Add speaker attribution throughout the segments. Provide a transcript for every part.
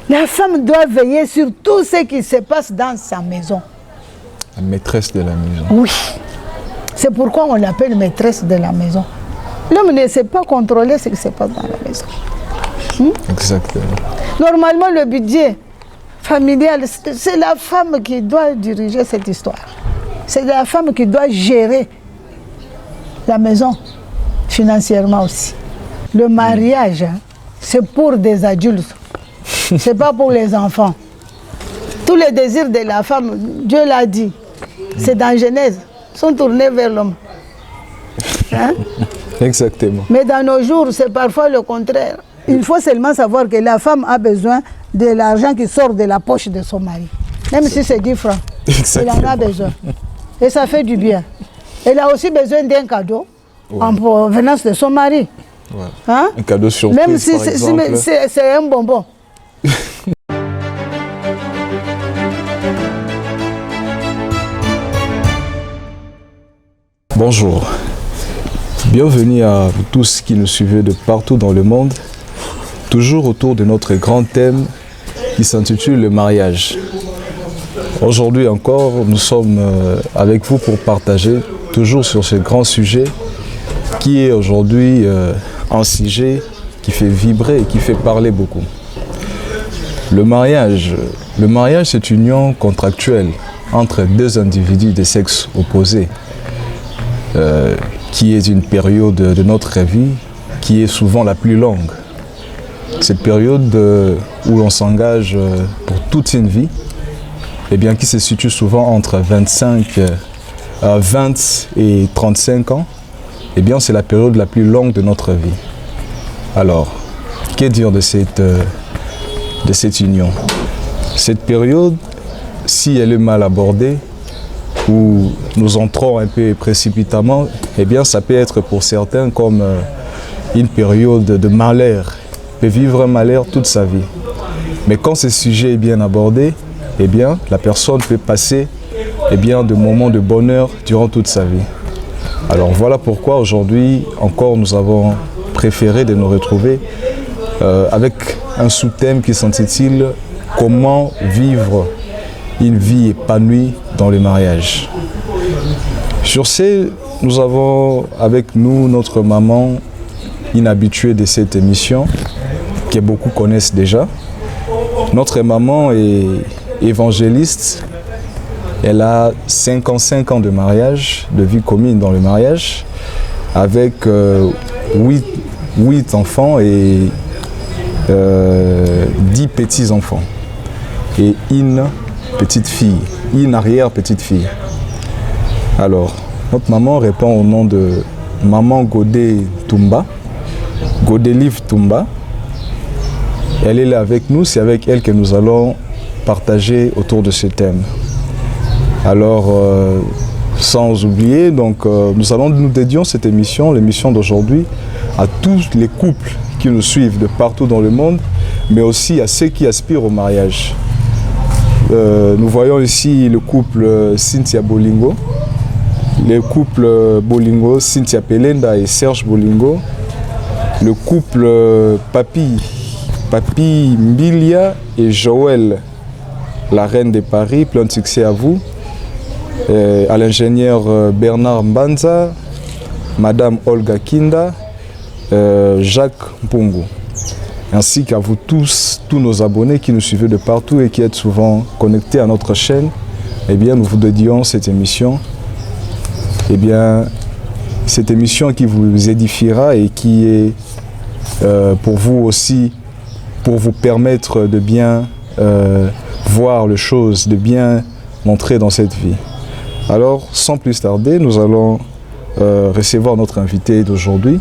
Speaker 1: La femme doit veiller sur tout ce qui se passe dans sa maison.
Speaker 2: La maîtresse de la maison.
Speaker 1: Oui. C'est pourquoi on l'appelle maîtresse de la maison. L'homme ne sait pas contrôler ce qui se passe dans la maison.
Speaker 2: Exactement.
Speaker 1: Normalement, le budget familial, c'est la femme qui doit diriger cette histoire. C'est la femme qui doit gérer la maison financièrement aussi. Le mariage, c'est pour des adultes. C'est pas pour les enfants. Tous les désirs de la femme, Dieu l'a dit, c'est dans Genèse, sont tournés vers l'homme. Hein?
Speaker 2: Exactement.
Speaker 1: Mais dans nos jours, c'est parfois le contraire. Il faut seulement savoir que la femme a besoin de l'argent qui sort de la poche de son mari. Même si c'est 10 francs, elle en a besoin. Et ça fait du bien. Elle a aussi besoin d'un cadeau en provenance de son mari.
Speaker 2: Ouais.
Speaker 1: Hein?
Speaker 2: Un cadeau surprise,
Speaker 1: même si
Speaker 2: par exemple.
Speaker 1: c'est un bonbon.
Speaker 2: Bonjour. Bienvenue à vous tous qui nous suivez de partout dans le monde, toujours autour de notre grand thème qui s'intitule le mariage. Aujourd'hui encore, nous sommes avec vous pour partager toujours sur ce grand sujet qui est aujourd'hui un sujet qui fait vibrer et qui fait parler beaucoup. Le mariage, c'est une union contractuelle entre deux individus de sexe opposé. Qui est une période de notre vie qui est souvent la plus longue. Cette période où l'on s'engage pour toute une vie, eh bien, qui se situe souvent entre 20 et 35 ans, eh bien, c'est la période la plus longue de notre vie. Alors, que dire de cette union? Cette période, si elle est mal abordée, où nous entrons un peu précipitamment, eh bien ça peut être pour certains comme une période de malheur. Il peut vivre un malheur toute sa vie. Mais quand ce sujet est bien abordé, eh bien la personne peut passer de moments de bonheur durant toute sa vie. Alors voilà pourquoi aujourd'hui encore nous avons préféré de nous retrouver avec un sous-thème qui s'intitule « Comment vivre une vie épanouie dans le mariage ». Sur ce, nous avons avec nous notre maman inhabituée de cette émission, que beaucoup connaissent déjà. Notre maman est évangéliste. Elle a 55 ans de mariage, de vie commune dans le mariage, avec 8 enfants et 10 petits-enfants. Et une petite fille, une arrière-petite-fille. Alors, notre maman répond au nom de Maman Godé Tumba, Godelive Tumba. Elle est là avec nous, c'est avec elle que nous allons partager autour de ce thème. Alors, sans oublier, donc, nous dédions cette émission, l'émission d'aujourd'hui, à tous les couples qui nous suivent de partout dans le monde, mais aussi à ceux qui aspirent au mariage. Nous voyons ici le couple Cynthia Bolingo, le couple Bolingo, Cynthia Pelenda et Serge Bolingo, le couple Papi Mbilia et Joël, la reine de Paris, plein de succès à vous, à l'ingénieur Bernard Mbanza, Madame Olga Kinda, Jacques Mpungu. Ainsi qu'à vous tous nos abonnés qui nous suivez de partout et qui êtes souvent connectés à notre chaîne, eh bien, nous vous dédions cette émission. Eh bien, cette émission qui vous édifiera et qui est pour vous aussi, pour vous permettre de bien voir les choses, de bien entrer dans cette vie. Alors, sans plus tarder, nous allons recevoir notre invitée d'aujourd'hui,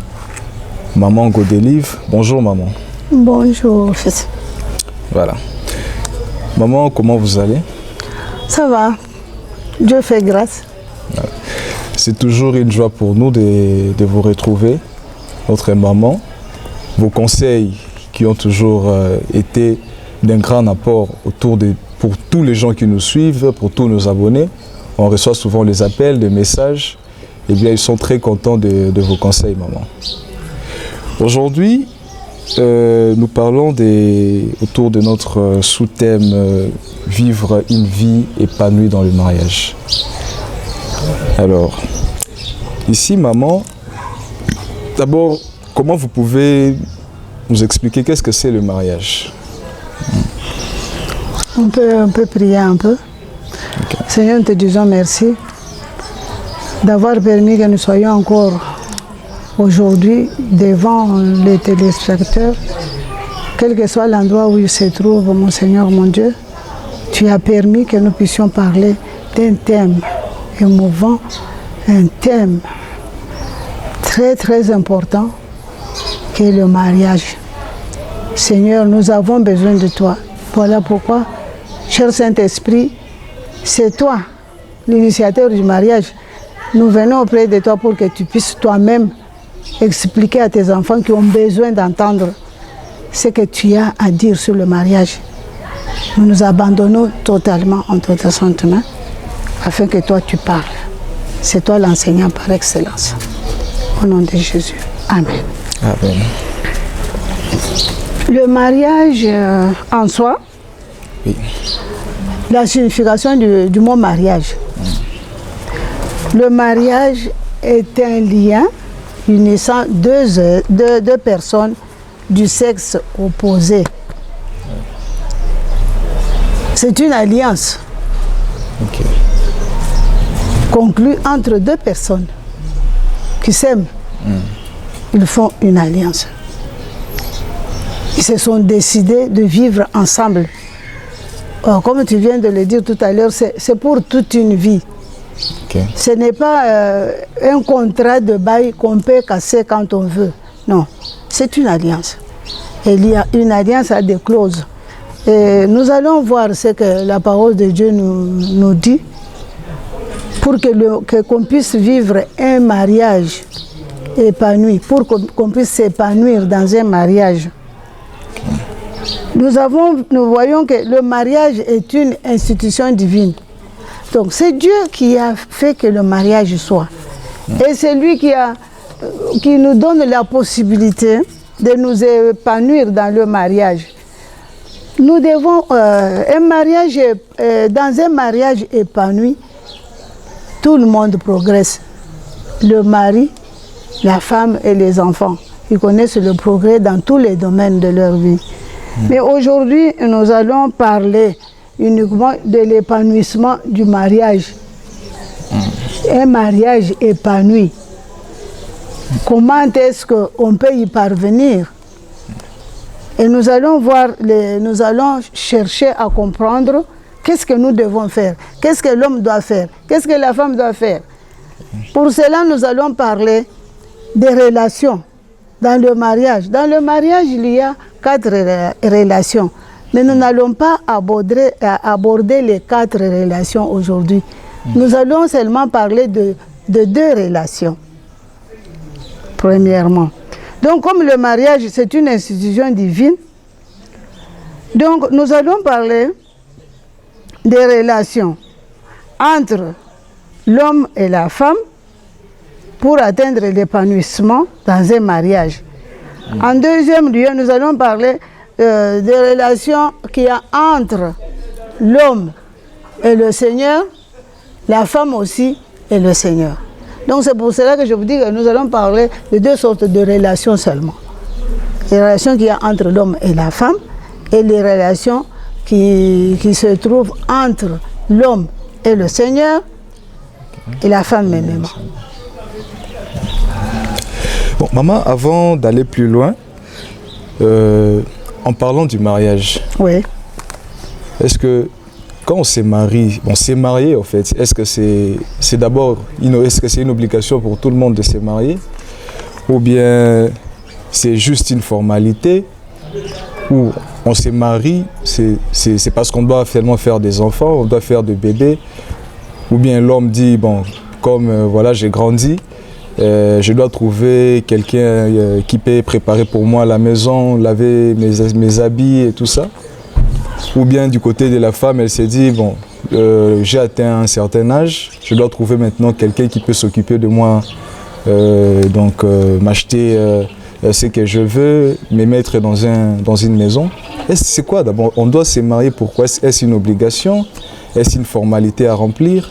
Speaker 2: Maman Godelive. Bonjour, maman.
Speaker 1: Bonjour.
Speaker 2: Voilà. Maman, comment vous allez?
Speaker 1: Ça va. Dieu fait grâce.
Speaker 2: Voilà. C'est toujours une joie pour nous de vous retrouver, notre maman. Vos conseils qui ont toujours été d'un grand apport pour tous les gens qui nous suivent, pour tous nos abonnés. On reçoit souvent les appels, des messages. Eh bien, ils sont très contents de vos conseils, maman. Aujourd'hui, nous parlons autour de notre sous-thème vivre une vie épanouie dans le mariage. Alors, ici, maman, d'abord, comment vous pouvez nous expliquer qu'est-ce que c'est le mariage?
Speaker 1: On peut prier un peu. Okay. Seigneur, nous te disons merci d'avoir permis que nous soyons encore aujourd'hui devant les téléspectateurs, quel que soit l'endroit où ils se trouvent, mon Seigneur, mon Dieu. Tu as permis que nous puissions parler d'un thème émouvant, un thème très très important qui est le mariage. Seigneur, nous avons besoin de toi. Voilà pourquoi, cher Saint-Esprit, c'est toi, l'initiateur du mariage. Nous venons auprès de toi pour que tu puisses toi-même expliquer à tes enfants qui ont besoin d'entendre ce que tu as à dire sur le mariage. Nous nous abandonnons totalement entre tes saintes mains afin que toi tu parles. C'est toi l'enseignant par excellence. Au nom de Jésus. Amen.
Speaker 2: Amen.
Speaker 1: Le mariage en soi, oui. La signification du mot mariage. Le mariage est un lien unissant deux personnes du sexe opposé. C'est une alliance conclue entre deux personnes qui s'aiment. Ils font une alliance. Ils se sont décidés de vivre ensemble. Or, comme tu viens de le dire tout à l'heure, c'est pour toute une vie. Ce n'est pas un contrat de bail qu'on peut casser quand on veut. Non, c'est une alliance. Et une alliance a des clauses. Et nous allons voir ce que la parole de Dieu nous dit pour qu'on puisse vivre un mariage épanoui, pour qu'on puisse s'épanouir dans un mariage. Nous voyons que le mariage est une institution divine. Donc c'est Dieu qui a fait que le mariage soit. Et c'est lui qui nous donne la possibilité de nous épanouir dans le mariage. Nous devons, dans un mariage épanoui, tout le monde progresse. Le mari, la femme et les enfants. Ils connaissent le progrès dans tous les domaines de leur vie. Mais aujourd'hui, nous allons parler uniquement de l'épanouissement du mariage. Un mariage épanoui. Comment est-ce qu'on peut y parvenir? Et nous allons nous allons chercher à comprendre qu'est-ce que nous devons faire, qu'est-ce que l'homme doit faire, qu'est-ce que la femme doit faire. Pour cela, nous allons parler des relations dans le mariage. Dans le mariage, il y a 4 relations. Mais nous n'allons pas aborder les 4 relations aujourd'hui. Nous allons seulement parler de 2 relations. Premièrement. Donc, comme le mariage, c'est une institution divine, donc nous allons parler des relations entre l'homme et la femme pour atteindre l'épanouissement dans un mariage. En deuxième lieu, nous allons parler des relations qu'il y a entre l'homme et le Seigneur, la femme aussi et le Seigneur. Donc c'est pour cela que je vous dis que nous allons parler de 2 sortes de relations seulement. Les relations qu'il y a entre l'homme et la femme et les relations qui se trouvent entre l'homme et le Seigneur et la femme même.
Speaker 2: Bon, maman, avant d'aller plus loin, en parlant du mariage,
Speaker 1: oui.
Speaker 2: Est-ce que quand on s'est marié, en fait, est-ce que c'est d'abord est-ce que c'est une obligation pour tout le monde de se marier? Ou bien c'est juste une formalité? Ou on se marie, c'est parce qu'on doit finalement faire des enfants, on doit faire des bébés? Ou bien l'homme dit, bon, comme voilà, j'ai grandi, je dois trouver quelqu'un qui peut préparer pour moi la maison, laver mes habits et tout ça. Ou bien du côté de la femme, elle s'est dit, bon, j'ai atteint un certain âge, je dois trouver maintenant quelqu'un qui peut s'occuper de moi, m'acheter c'est que je veux me mettre dans une maison. C'est quoi d'abord? On doit se marier, pourquoi? Est-ce une obligation? Est-ce une formalité à remplir?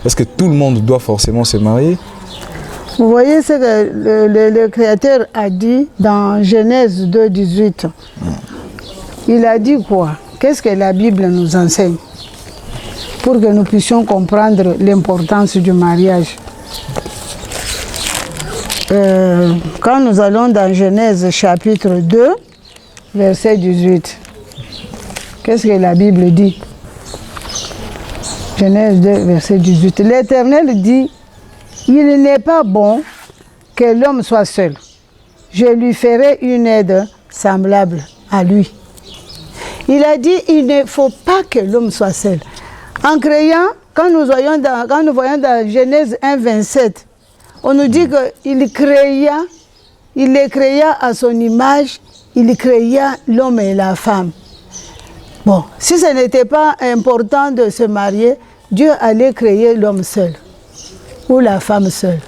Speaker 2: Est-ce que tout le monde doit forcément se marier?
Speaker 1: Vous voyez ce que le Créateur a dit dans Genèse 2, 18. Il a dit quoi? Qu'est-ce que la Bible nous enseigne pour que nous puissions comprendre l'importance du mariage? Quand nous allons dans Genèse chapitre 2, verset 18, qu'est-ce que la Bible dit? Genèse 2, verset 18. L'Éternel dit, il n'est pas bon que l'homme soit seul. Je lui ferai une aide semblable à lui. Il a dit, il ne faut pas que l'homme soit seul. En créant, quand nous voyons dans Genèse 1, 27, on nous dit qu'il les créa à son image, il créa l'homme et la femme. Bon, si ce n'était pas important de se marier, Dieu allait créer l'homme seul ou la femme seule.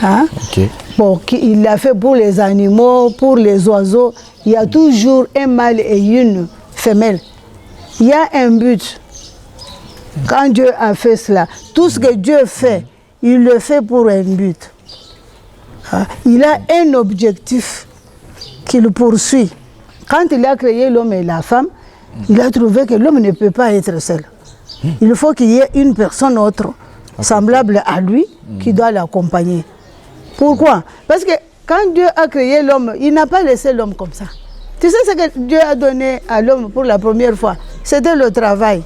Speaker 1: Hein? Okay. Bon, il l'a fait pour les animaux, pour les oiseaux. Il y a toujours un mâle et une femelle. Il y a un but. Quand Dieu a fait cela, tout ce que Dieu fait, il le fait pour un but. Il a un objectif qu'il poursuit. Quand il a créé l'homme et la femme, il a trouvé que l'homme ne peut pas être seul. Il faut qu'il y ait une personne autre, semblable à lui, qui doit l'accompagner. Pourquoi? Parce que quand Dieu a créé l'homme, il n'a pas laissé l'homme comme ça. Tu sais ce que Dieu a donné à l'homme pour la première fois? C'était le travail.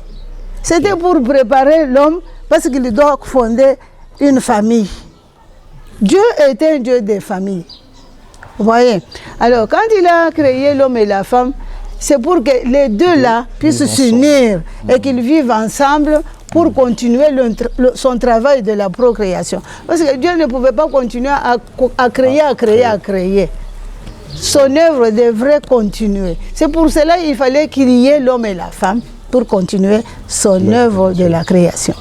Speaker 1: C'était pour préparer l'homme parce qu'il doit fonder une famille. Dieu était un Dieu des familles. Vous voyez? Alors, quand il a créé l'homme et la femme, c'est pour que les deux là puissent s'unir et qu'ils vivent ensemble pour continuer son travail de la procréation. Parce que Dieu ne pouvait pas continuer à créer. Son œuvre devrait continuer. C'est pour cela qu'il fallait qu'il y ait l'homme et la femme pour continuer son œuvre de la création.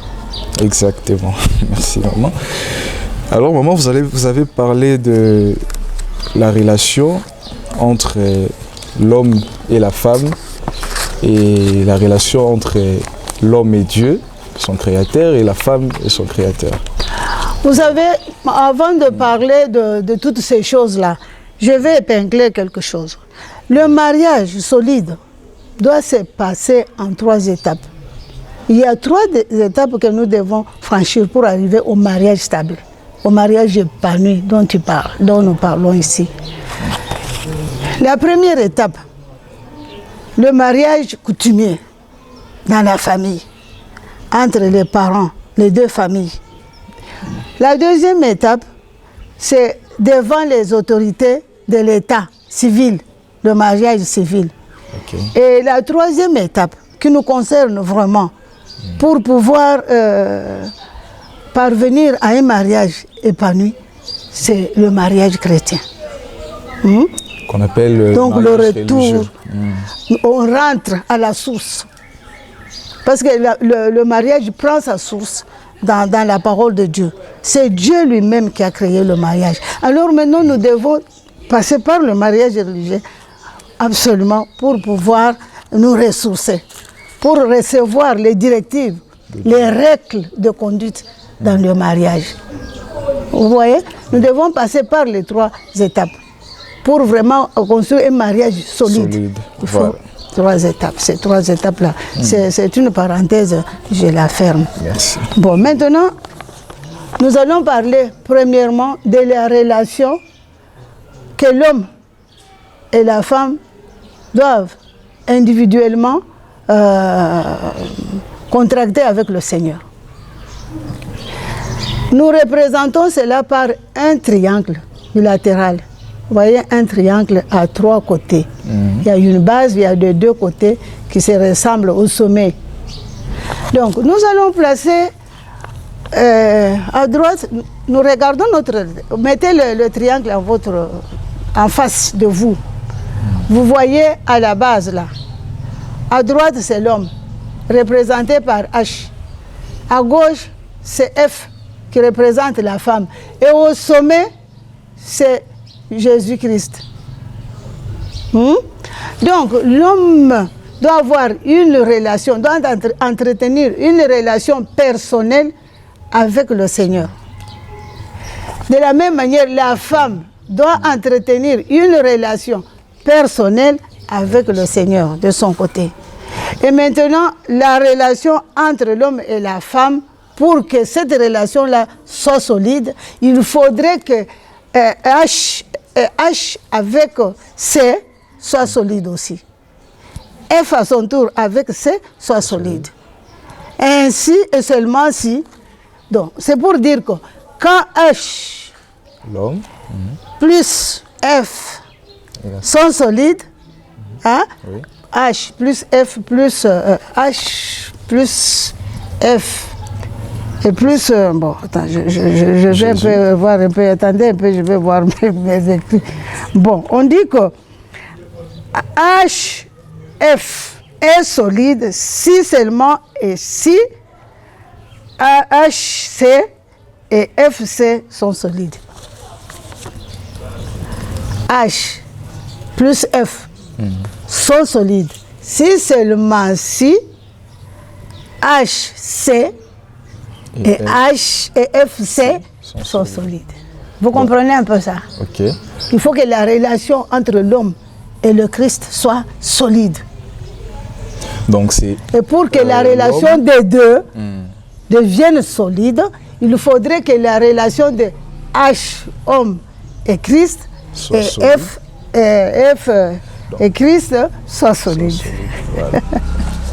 Speaker 2: Exactement. Merci maman. Alors maman, vous avez parlé de la relation entre l'homme et la femme et la relation entre l'homme et Dieu, son créateur, et la femme et son créateur.
Speaker 1: Vous savez, avant de parler de toutes ces choses-là, je vais épingler quelque chose. Le mariage solide doit se passer en 3 étapes. Il y a 3 étapes que nous devons franchir pour arriver au mariage stable, au mariage épanoui dont nous parlons ici. La première étape, le mariage coutumier dans la famille, entre les parents, les 2 familles. La deuxième étape, c'est devant les autorités de l'État civil, le mariage civil. Okay. Et la troisième étape, qui nous concerne vraiment, pour pouvoir parvenir à un mariage épanoui, c'est le mariage chrétien.
Speaker 2: Qu'on appelle
Speaker 1: donc le retour, on rentre à la source. Parce que le mariage prend sa source dans la parole de Dieu. C'est Dieu lui-même qui a créé le mariage. Alors maintenant, nous devons passer par le mariage religieux, absolument, pour pouvoir nous ressourcer, pour recevoir les directives, les règles de conduite dans le mariage. Vous voyez, nous devons passer par les 3 étapes pour vraiment construire un mariage solide. Il faut 3 étapes. Ces 3 étapes-là, c'est une parenthèse, je la ferme.
Speaker 2: Merci.
Speaker 1: Bon, maintenant, nous allons parler premièrement de la relation que l'homme et la femme doivent individuellement contracter avec le Seigneur. Nous représentons cela par un triangle bilatéral. Vous voyez, un triangle à 3 côtés. Il y a une base, il y a de 2 côtés qui se ressemblent au sommet. Donc, nous allons placer à droite, nous regardons mettez le triangle en face de vous. Vous voyez à la base là. À droite, c'est l'homme, représenté par H. À gauche, c'est F, qui représente la femme. Et au sommet, c'est Jésus-Christ. Donc, l'homme doit avoir une relation, doit entretenir une relation personnelle avec le Seigneur. De la même manière, la femme doit entretenir une relation personnelle avec le Seigneur de son côté. Et maintenant, la relation entre l'homme et la femme, pour que cette relation-là soit solide, il faudrait que H avec C soit solide aussi. F à son tour avec C soit solide. Ainsi et seulement si. Donc, c'est pour dire que quand H plus F sont solides, hein,
Speaker 2: Oui.
Speaker 1: H plus F plus H plus F et plus bon, attends, je vais un peu voir un peu, attendez un peu, je vais voir mes écrits. Bon, on dit que HF est solide si seulement et si HC et FC sont solides. H plus F sont solides si seulement si HC et H et FC sont solides. Vous comprenez un peu ça?
Speaker 2: Ok.
Speaker 1: Il faut que la relation entre l'homme et le Christ soit solide.
Speaker 2: Donc c'est...
Speaker 1: Et pour que la relation des deux devienne solide, il faudrait que la relation de H, homme et Christ,
Speaker 2: Soit
Speaker 1: et
Speaker 2: solide.
Speaker 1: F et Christ soit solide.
Speaker 2: Voilà.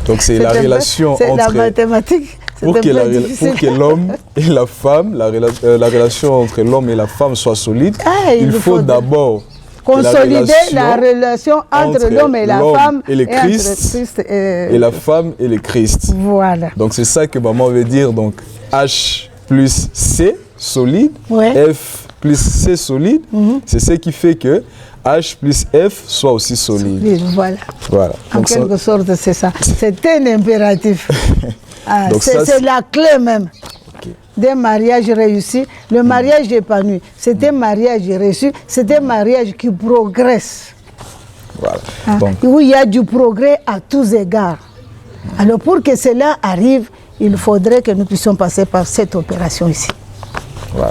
Speaker 2: Donc c'est la
Speaker 1: un peu-
Speaker 2: relation
Speaker 1: c'est
Speaker 2: entre...
Speaker 1: la mathématique.
Speaker 2: Pour
Speaker 1: c'est
Speaker 2: que,
Speaker 1: un peu difficile.
Speaker 2: pour que l'homme et la femme, la relation entre l'homme et la femme soit solide,
Speaker 1: il
Speaker 2: il faut
Speaker 1: faut
Speaker 2: d'abord
Speaker 1: consolider la relation entre l'homme et la femme
Speaker 2: et le
Speaker 1: entre
Speaker 2: Christ,
Speaker 1: Christ
Speaker 2: et la femme et le Christ.
Speaker 1: Voilà.
Speaker 2: Donc c'est ça que maman veut dire. Donc H plus C solide,
Speaker 1: Ouais.
Speaker 2: F plus C solide, c'est ce qui fait que H plus F soit aussi solide.
Speaker 1: Oui, voilà.
Speaker 2: Voilà.
Speaker 1: En
Speaker 2: Donc, ça-
Speaker 1: quelque sorte, c'est ça. C'est un impératif. Ah,
Speaker 2: Donc ça,
Speaker 1: c'est la clé même
Speaker 2: Ok.
Speaker 1: d'un mariage réussi. Le mariage épanoui, c'est un mariage réussi, c'est un mariage qui progresse.
Speaker 2: Voilà.
Speaker 1: Hein,
Speaker 2: Donc,
Speaker 1: où il y a du progrès à tous égards. Alors pour que cela arrive, il faudrait que nous puissions passer par cette opération ici.
Speaker 2: voilà.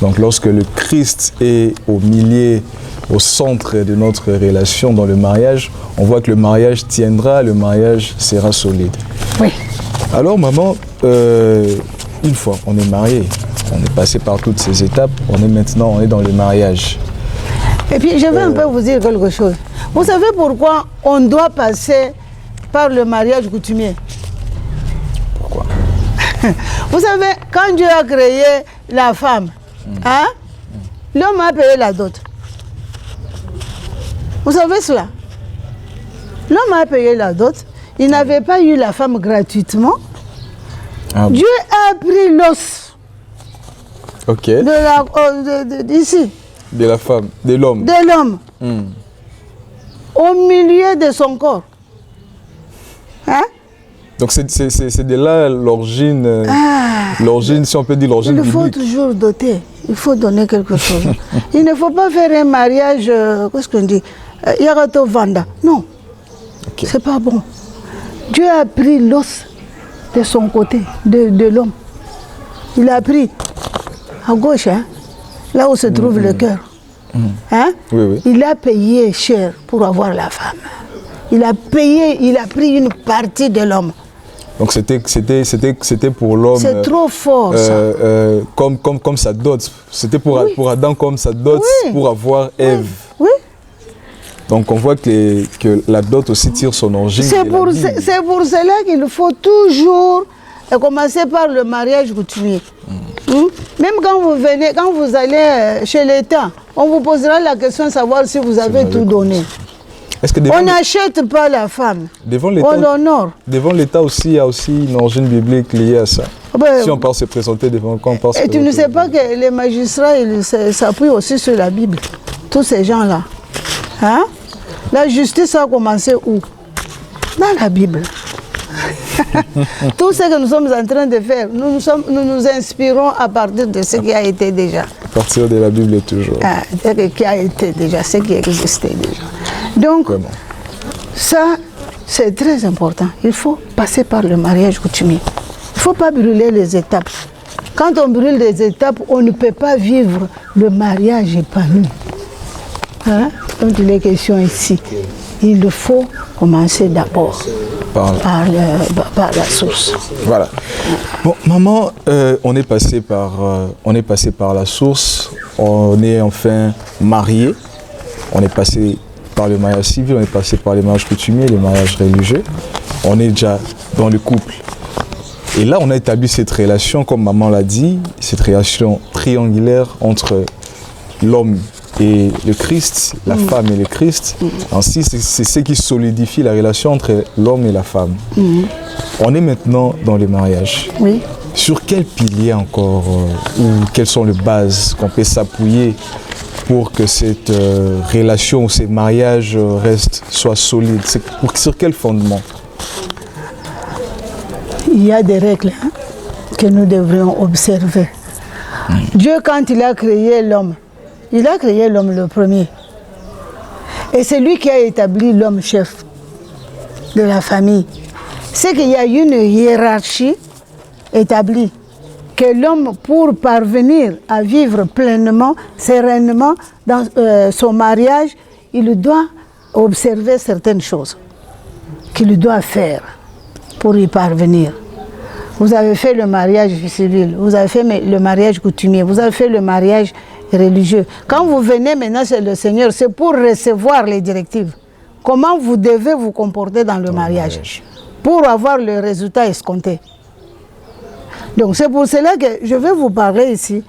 Speaker 2: Donc lorsque le Christ est au milieu, au centre de notre relation dans le mariage, on voit que le mariage tiendra, le mariage sera solide.
Speaker 1: Oui.
Speaker 2: Alors maman, une fois on est marié, on est passé par toutes ces étapes, on est dans le mariage.
Speaker 1: Et puis je vais un peu vous dire quelque chose. Vous savez pourquoi on doit passer par le mariage coutumier?
Speaker 2: Pourquoi?
Speaker 1: Vous savez, quand Dieu a créé la femme, hein, l'homme a payé la dot. Vous savez cela? L'homme a payé la dot. Il n'avait pas eu la femme gratuitement.
Speaker 2: Ah bon.
Speaker 1: Dieu a pris l'os
Speaker 2: Ok.
Speaker 1: d'ici,
Speaker 2: De la femme, de l'homme.
Speaker 1: de l'homme, au milieu de son corps. Hein?
Speaker 2: Donc c'est de là l'origine, l'origine, si on peut dire l'origine
Speaker 1: Il faut
Speaker 2: biblique.
Speaker 1: toujours doter, il faut donner quelque chose. Il ne faut pas faire un mariage, qu'est-ce qu'on dit, Yarato Vanda. Non,
Speaker 2: Ok.
Speaker 1: c'est pas bon. Dieu a pris l'os de son côté, de l'homme. Il a pris à gauche, hein, là où se trouve le cœur. Hein?
Speaker 2: Oui, oui.
Speaker 1: Il a payé cher pour avoir la femme. Il a payé, il a pris une partie de l'homme.
Speaker 2: Donc c'était pour l'homme.
Speaker 1: C'est trop fort, ça.
Speaker 2: Comme sa dot. C'était pour Adam comme sa dot
Speaker 1: Oui.
Speaker 2: pour avoir Ève.
Speaker 1: Oui.
Speaker 2: Donc on voit que la dot aussi tire son origine.
Speaker 1: C'est
Speaker 2: de la
Speaker 1: pour
Speaker 2: Bible.
Speaker 1: cela qu'il faut toujours commencer par le mariage coutumier. Même quand vous venez, quand vous allez chez l'État, on vous posera la question de savoir si vous avez tout donné.
Speaker 2: Est-ce que
Speaker 1: On n'achète pas la femme,
Speaker 2: devant
Speaker 1: on l'honore.
Speaker 2: l'État aussi, il y a aussi une origine biblique liée à ça.
Speaker 1: Ben,
Speaker 2: Si on part se présenter devant, quand on part se
Speaker 1: et tu ne
Speaker 2: présenter
Speaker 1: sais pas que les magistrats ils s'appuient aussi sur la Bible. Tous ces gens-là. Hein? La justice a commencé où? Dans la Bible. Tout ce que nous sommes en train de faire, nous nous inspirons à partir de ce qui a été déjà.
Speaker 2: partir de la Bible toujours.
Speaker 1: Qui a été déjà, ce qui existait déjà. Donc, vraiment. Ça, c'est très important. Il faut passer par le mariage coutumier. Il ne faut pas brûler les étapes. Quand on brûle les étapes, on ne peut pas vivre le mariage épanoui. Hein? Donc, les questions ici. Il faut commencer d'abord par la source.
Speaker 2: Voilà. Bon, maman, on est passé par la source. On est enfin marié. On est passé par le mariage civil, on est passé par les mariages coutumiers, les mariages religieux. On est déjà dans le couple. Et là, on a établi cette relation, comme maman l'a dit, cette relation triangulaire entre l'homme et le Christ, la femme et le Christ. Ainsi, c'est ce qui solidifie la relation entre l'homme et la femme. On est maintenant dans le mariage.
Speaker 1: Oui.
Speaker 2: Sur quel pilier encore, ou quelles sont les bases qu'on peut s'appuyer pour que cette relation ou ces mariages soient solides? Sur quel fondement?
Speaker 1: Il y a des règles que nous devrions observer. Dieu, quand il a créé l'homme, il a créé l'homme le premier. Et c'est lui qui a établi l'homme chef de la famille. C'est qu'il y a une hiérarchie établie. Que l'homme, pour parvenir à vivre pleinement, sereinement dans son mariage, il doit observer certaines choses qu'il doit faire pour y parvenir. Vous avez fait le mariage civil, vous avez fait le mariage coutumier, vous avez fait le mariage religieux. Quand vous venez maintenant chez le Seigneur, c'est pour recevoir les directives. Comment vous devez vous comporter dans le mariage pour avoir le résultat escompté. Donc c'est pour cela que je vais vous parler ici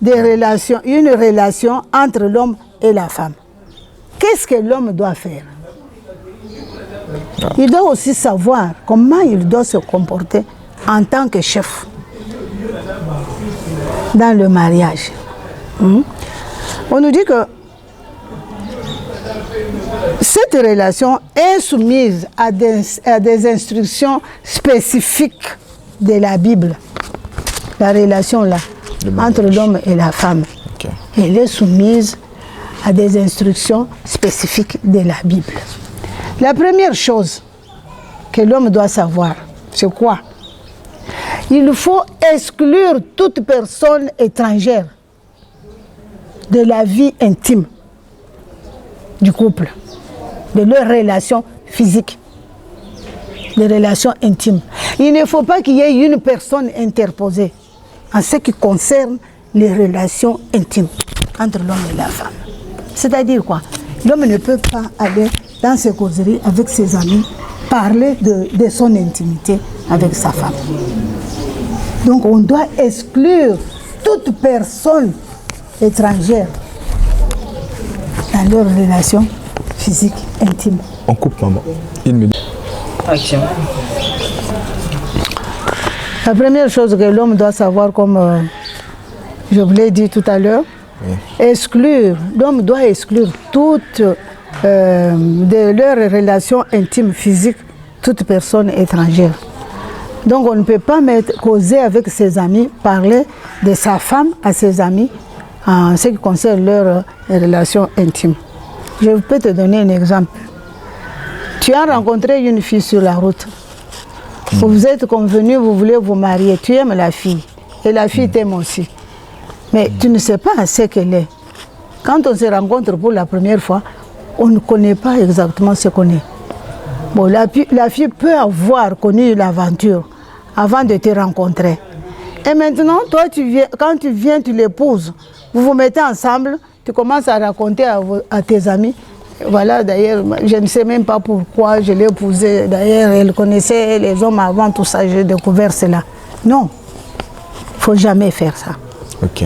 Speaker 1: des relations, une relation entre l'homme et la femme. Qu'est-ce que l'homme doit faire? Il doit aussi savoir comment il doit se comporter en tant que chef dans le mariage. On nous dit que cette relation est soumise à des instructions spécifiques de la Bible. La relation là, entre l'homme et la femme, elle est soumise à des instructions spécifiques de la Bible. La première chose que l'homme doit savoir, c'est quoi? Il faut exclure toute personne étrangère de la vie intime du couple, de leurs relations physiques, des relations intimes. Il ne faut pas qu'il y ait une personne interposée en ce qui concerne les relations intimes entre l'homme et la femme. C'est-à-dire quoi? L'homme ne peut pas aller dans ses causeries avec ses amis, parler de son intimité avec sa femme. Donc on doit exclure toute personne étrangère dans leurs relations physiques intimes.
Speaker 2: On coupe, maman. Une minute.
Speaker 3: Action.
Speaker 1: La première chose que l'homme doit savoir, comme je vous l'ai dit tout à l'heure, exclure, l'homme doit exclure toute de leurs relations intimes physiques, toute personne étrangère. Donc on ne peut pas causer avec ses amis, parler de sa femme à ses amis en ce qui concerne leurs relations intimes. Je peux te donner un exemple. Tu as rencontré une fille sur la route. Vous êtes convenus, vous voulez vous marier. Tu aimes la fille et la fille t'aime aussi. Mais tu ne sais pas ce qu'elle est. Quand on se rencontre pour la première fois, on ne connaît pas exactement ce qu'on est. Bon, la fille peut avoir connu l'aventure avant de te rencontrer. Et maintenant, toi, quand tu viens, tu l'épouses. Vous vous mettez ensemble, tu commences à raconter à tes amis. Voilà, d'ailleurs, je ne sais même pas pourquoi je l'ai épousée. D'ailleurs, elle connaissait les hommes avant tout ça, j'ai découvert cela. Non, il ne faut jamais faire ça.
Speaker 2: Ok.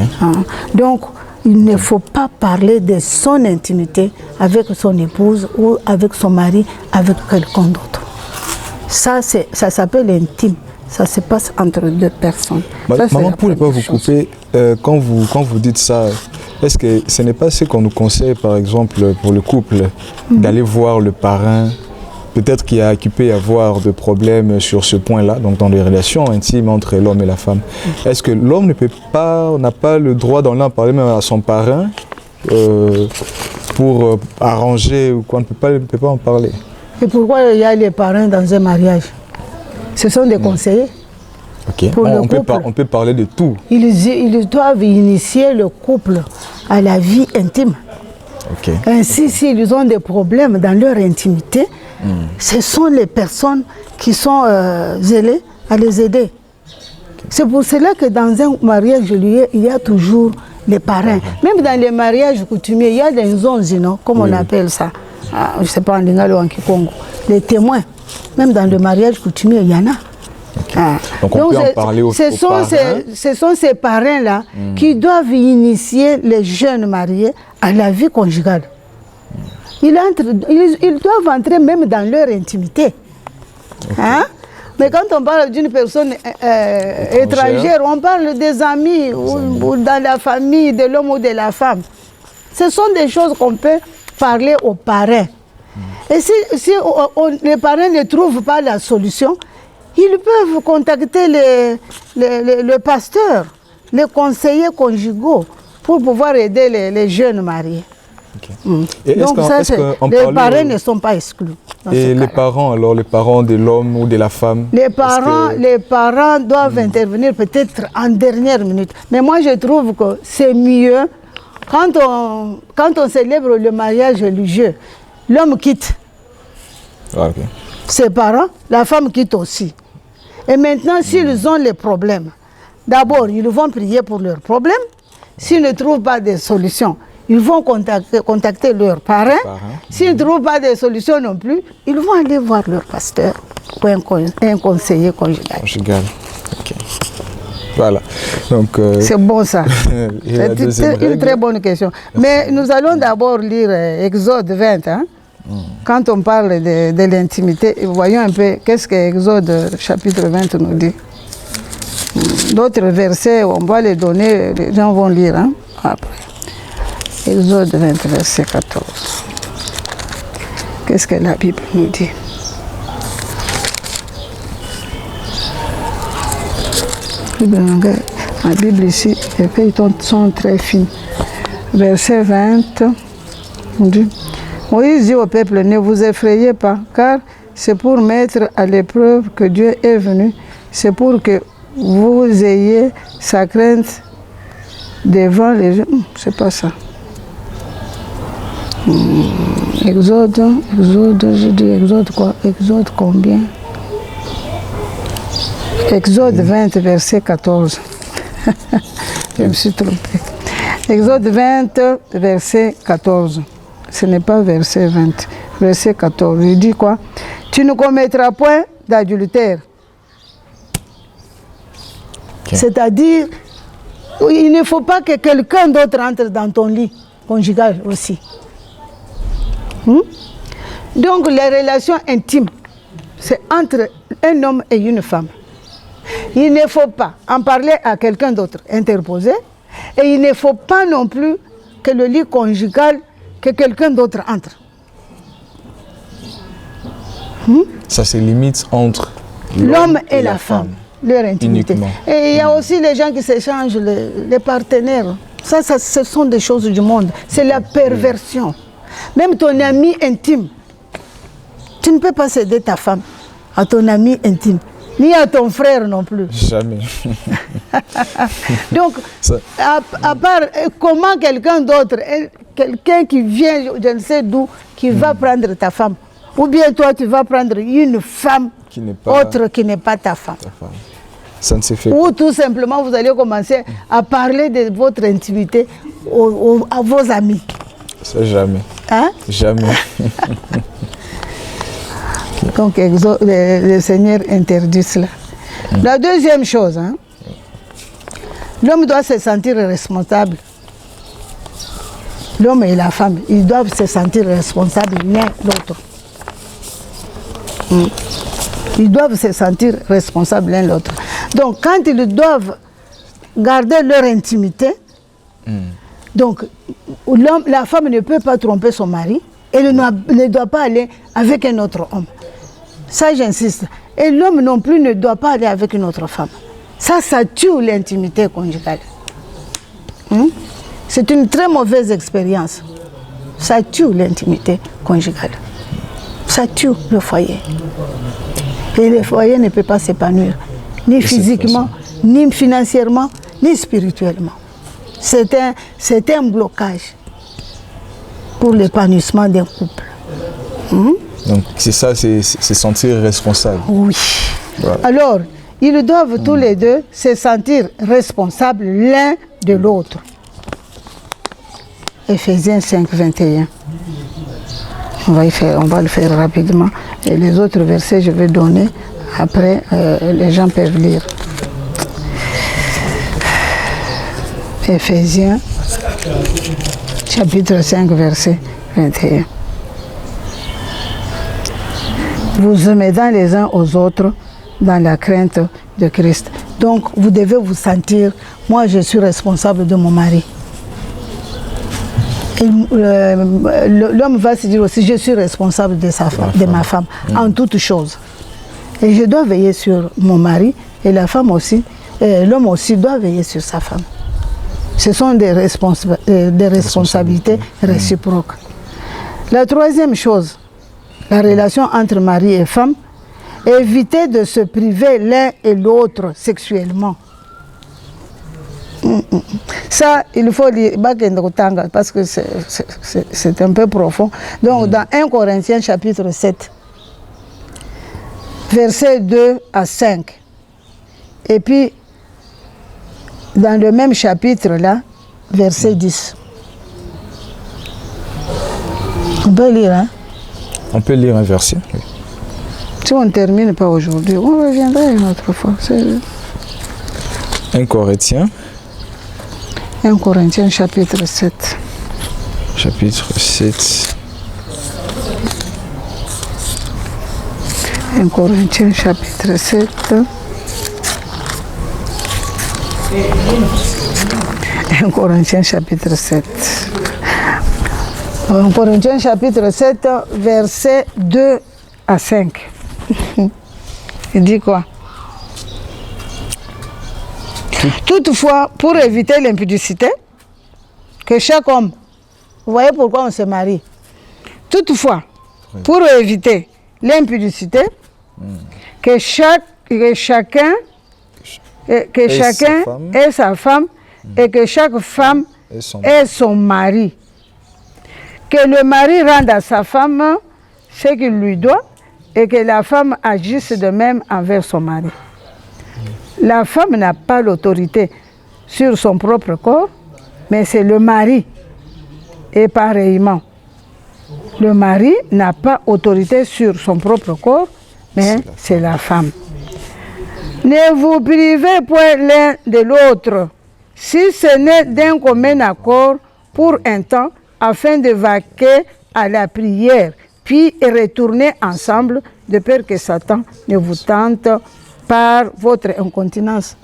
Speaker 1: Donc, il ne faut pas parler de son intimité avec son épouse ou avec son mari, avec quelqu'un d'autre. Ça s'appelle intime. Ça se passe entre deux personnes.
Speaker 2: Maman, pour ne pas vous couper, quand vous dites ça, est-ce que ce n'est pas ce qu'on nous conseille, par exemple, pour le couple, d'aller voir le parrain peut-être qu'il peut y avoir de problèmes sur ce point-là, donc dans les relations intimes entre l'homme et la femme. Est-ce que l'homme n'a pas le droit d'en parler même à son parrain pour arranger ou quoi, on ne peut pas en parler?
Speaker 1: Et pourquoi il y a les parrains dans un mariage? Ce sont des conseillers.
Speaker 2: Okay. On peut parler de tout.
Speaker 1: Ils doivent initier le couple à la vie intime.
Speaker 2: Okay.
Speaker 1: Ainsi, s'ils ont des problèmes dans leur intimité, ce sont les personnes qui sont zélées à les aider. Okay. C'est pour cela que dans un mariage, il y a toujours les parrains. Même dans les mariages coutumiers, il y a des zones, comme on appelle ça. Je ne sais pas en Lingala ou en Kikongo. Les témoins. Même dans le mariage coutumier, il y en a.
Speaker 2: Okay. Donc on peut en parler aux parrains.
Speaker 1: Ce sont ces parrains-là qui doivent initier les jeunes mariés à la vie conjugale. Ils doivent entrer même dans leur intimité. Okay. Hein? Mais quand on parle d'une personne étrangère, on parle des amis ou dans la famille de l'homme ou de la femme. Ce sont des choses qu'on peut parler aux parrains. Et si les parrains ne trouvent pas la solution, ils peuvent contacter le pasteur, les conseillers conjugaux pour pouvoir aider les jeunes mariés. Okay. Donc les parrains ne sont pas exclus.
Speaker 2: Et les parents, alors les parents de l'homme ou de la femme?
Speaker 1: Les parents doivent intervenir peut-être en dernière minute. Mais moi je trouve que c'est mieux quand on célèbre le mariage religieux, l'homme quitte ses parents, la femme quitte aussi. Et maintenant, s'ils ont les problèmes, d'abord, ils vont prier pour leurs problèmes. S'ils ne trouvent pas de solution, ils vont contacter leurs parrains. S'ils ne trouvent pas de solution non plus, ils vont aller voir leur pasteur ou un conseiller conjugal.
Speaker 2: Okay. Voilà.
Speaker 1: C'est bon ça. C'est une très bonne question. Mais nous allons d'abord lire Exode 20. Hein? Quand on parle de l'intimité, voyons un peu qu'est-ce que Exode chapitre 20 nous dit. D'autres versets, on va les donner, les gens vont lire. Hein? Après. Exode 20, verset 14. Qu'est-ce que la Bible nous dit? La Bible ici, les feuilles sont très fines. Verset 20, on dit, Moïse dit au peuple, ne vous effrayez pas, car c'est pour mettre à l'épreuve que Dieu est venu. C'est pour que vous ayez sa crainte devant les gens. C'est pas ça. Exode, je dis Exode quoi? Exode combien? Exode 20, verset 14. Je me suis trompée. Exode 20, verset 14. Ce n'est pas verset 20, verset 14. Il dit quoi? Tu ne commettras point d'adultère. Okay. C'est-à-dire, il ne faut pas que quelqu'un d'autre entre dans ton lit conjugal aussi. Donc, les relations intimes, c'est entre un homme et une femme. Il ne faut pas en parler à quelqu'un d'autre, interposer, et il ne faut pas non plus que le lit conjugal, que quelqu'un d'autre entre.
Speaker 2: Ça se limite entre
Speaker 1: l'homme et la femme, leur intimité. Uniquement. Et il y a aussi les gens qui s'échangent les partenaires. Ça, ce sont des choses du monde. C'est la perversion. Même ton ami intime, tu ne peux pas céder ta femme à ton ami intime, ni à ton frère non plus.
Speaker 2: Jamais.
Speaker 1: Donc, à part comment quelqu'un d'autre, quelqu'un qui vient, je ne sais d'où, qui va prendre ta femme, ou bien toi tu vas prendre une femme autre qui n'est pas ta femme.
Speaker 2: Ça ne se fait
Speaker 1: ou tout simplement vous allez commencer à parler de votre intimité à vos amis.
Speaker 2: Ça jamais.
Speaker 1: Hein?
Speaker 2: Jamais.
Speaker 1: Donc le Seigneur interdit cela. La deuxième chose, hein, l'homme doit se sentir responsable. L'homme et la femme, ils doivent se sentir responsables l'un l'autre. Ils doivent se sentir responsables l'un l'autre. Donc quand ils doivent garder leur intimité, donc la femme ne peut pas tromper son mari, elle ne doit pas aller avec un autre homme. Ça, j'insiste. Et l'homme non plus ne doit pas aller avec une autre femme. Ça tue l'intimité conjugale. C'est une très mauvaise expérience. Ça tue l'intimité conjugale. Ça tue le foyer. Et le foyer ne peut pas s'épanouir, ni physiquement, ni financièrement, ni spirituellement. C'est un blocage pour l'épanouissement d'un couple.
Speaker 2: Donc c'est ça, c'est sentir responsable.
Speaker 1: Oui. Voilà. Alors, ils doivent tous les deux se sentir responsables l'un de l'autre. Éphésiens 5, 21. On va le faire rapidement. Et les autres versets, je vais donner. Après, les gens peuvent lire. Éphésiens, chapitre 5, verset 21. Vous aimez dans les uns aux autres dans la crainte de Christ. Donc, vous devez vous sentir, moi je suis responsable de mon mari. L'homme va se dire aussi, je suis responsable de ma femme, en toutes choses. Et je dois veiller sur mon mari, et la femme aussi, l'homme aussi doit veiller sur sa femme. Ce sont des responsabilités réciproques. La troisième chose, la relation entre mari et femme, éviter de se priver l'un et l'autre sexuellement. Ça, il faut lire parce que c'est un peu profond. Donc, dans 1 Corinthiens chapitre 7, versets 2 à 5, et puis dans le même chapitre là, verset 10. On peut lire, hein?
Speaker 2: On peut lire un verset. Oui.
Speaker 1: Si on ne termine pas aujourd'hui, on reviendra une autre fois.
Speaker 2: 1 Corinthiens.
Speaker 1: 1 Corinthiens chapitre 7.
Speaker 2: Chapitre 7.
Speaker 1: 1 Corinthiens chapitre 7. 1 Corinthiens chapitre 7. 1 Corinthiens chapitre 7, versets 2 à 5. Il dit quoi? Toutefois, pour éviter l'impudicité, que chaque homme, vous voyez pourquoi on se marie. Toutefois, pour éviter l'impudicité, que chacun ait sa femme et que chaque femme ait son mari. Que le mari rende à sa femme ce qu'il lui doit et que la femme agisse de même envers son mari. La femme n'a pas l'autorité sur son propre corps, mais c'est le mari. Et pareillement, le mari n'a pas autorité sur son propre corps, mais c'est la femme. Ne vous privez point l'un de l'autre, si ce n'est d'un commun accord pour un temps, afin de vaquer à la prière, puis retourner ensemble, de peur que Satan ne vous tente par votre incontinence.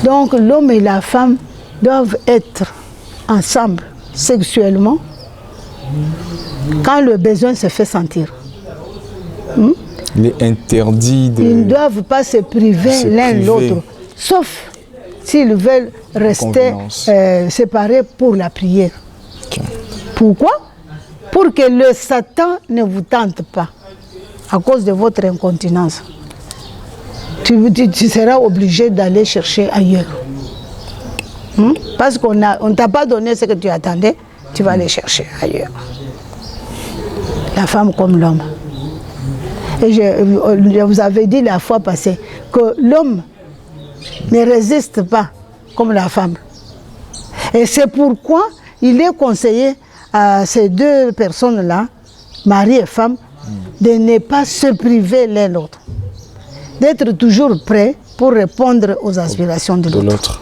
Speaker 1: Donc l'homme et la femme doivent être ensemble sexuellement quand le besoin se fait sentir.
Speaker 2: Il est interdit de...
Speaker 1: Ils ne doivent pas se priver l'un l'autre, sauf s'ils veulent rester séparés pour la prière. Okay. Pourquoi? Pour que le Satan ne vous tente pas à cause de votre incontinence. Tu seras obligé d'aller chercher ailleurs. Parce qu'on ne t'a pas donné ce que tu attendais, tu vas aller chercher ailleurs. La femme comme l'homme. Et je vous avais dit la fois passée que l'homme ne résiste pas comme la femme. Et c'est pourquoi il est conseillé à ces deux personnes-là, mari et femme, de ne pas se priver l'un l'autre. D'être toujours prêt pour répondre aux aspirations de l'autre.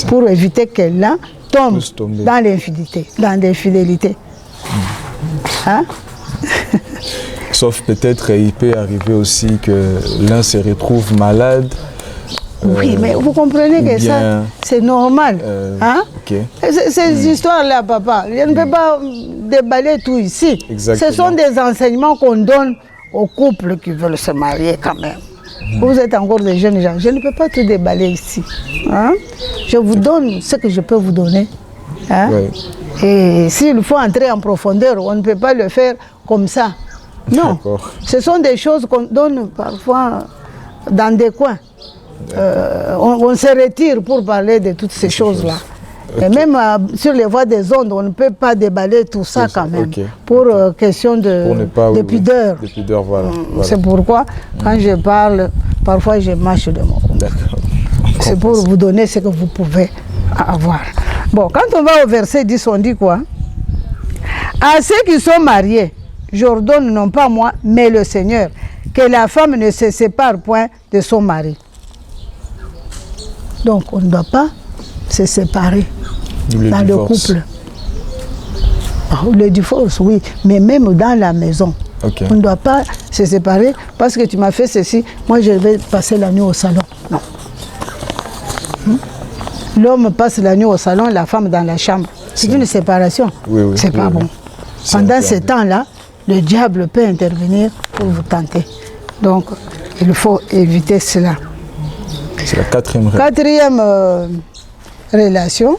Speaker 1: Pour éviter que l'un tombe dans l'infidélité. Hein?
Speaker 2: Sauf peut-être il peut arriver aussi que l'un se retrouve malade.
Speaker 1: Oui, mais vous comprenez que ça, c'est normal.
Speaker 2: Ok.
Speaker 1: Ces histoires-là, papa, je ne peux pas déballer tout ici.
Speaker 2: Exactement.
Speaker 1: Ce sont des enseignements qu'on donne aux couples qui veulent se marier quand même. Vous êtes encore des jeunes gens. Je ne peux pas tout déballer ici. Hein? Je vous donne ce que je peux vous donner. Hein?
Speaker 2: Ouais.
Speaker 1: Et s'il faut entrer en profondeur, on ne peut pas le faire comme ça. Non. Ce sont des choses qu'on donne parfois dans des coins. On se retire pour parler de toutes ces choses-là. Okay. Et même sur les voies des ondes, on ne peut pas déballer tout ça quand même. Okay. Pour question de pudeur.
Speaker 2: De pudeur, voilà.
Speaker 1: C'est pourquoi, quand je parle, parfois je marche de mon côté. C'est pour vous donner ce que vous pouvez avoir. Bon, quand on va au verset 10, on dit quoi? À ceux qui sont mariés, j'ordonne non pas moi, mais le Seigneur, que la femme ne se sépare point de son mari. Donc, on ne doit pas se séparer dans le couple. Le divorce, oui, mais même dans la maison. Okay. On ne doit pas se séparer parce que tu m'as fait ceci, moi je vais passer la nuit au salon. Non. L'homme passe la nuit au salon, la femme dans la chambre. C'est une séparation.
Speaker 2: Oui, oui,
Speaker 1: c'est pas bon. Pendant ce temps-là, le diable peut intervenir pour vous tenter. Donc, il faut éviter cela.
Speaker 2: C'est la quatrième
Speaker 1: relation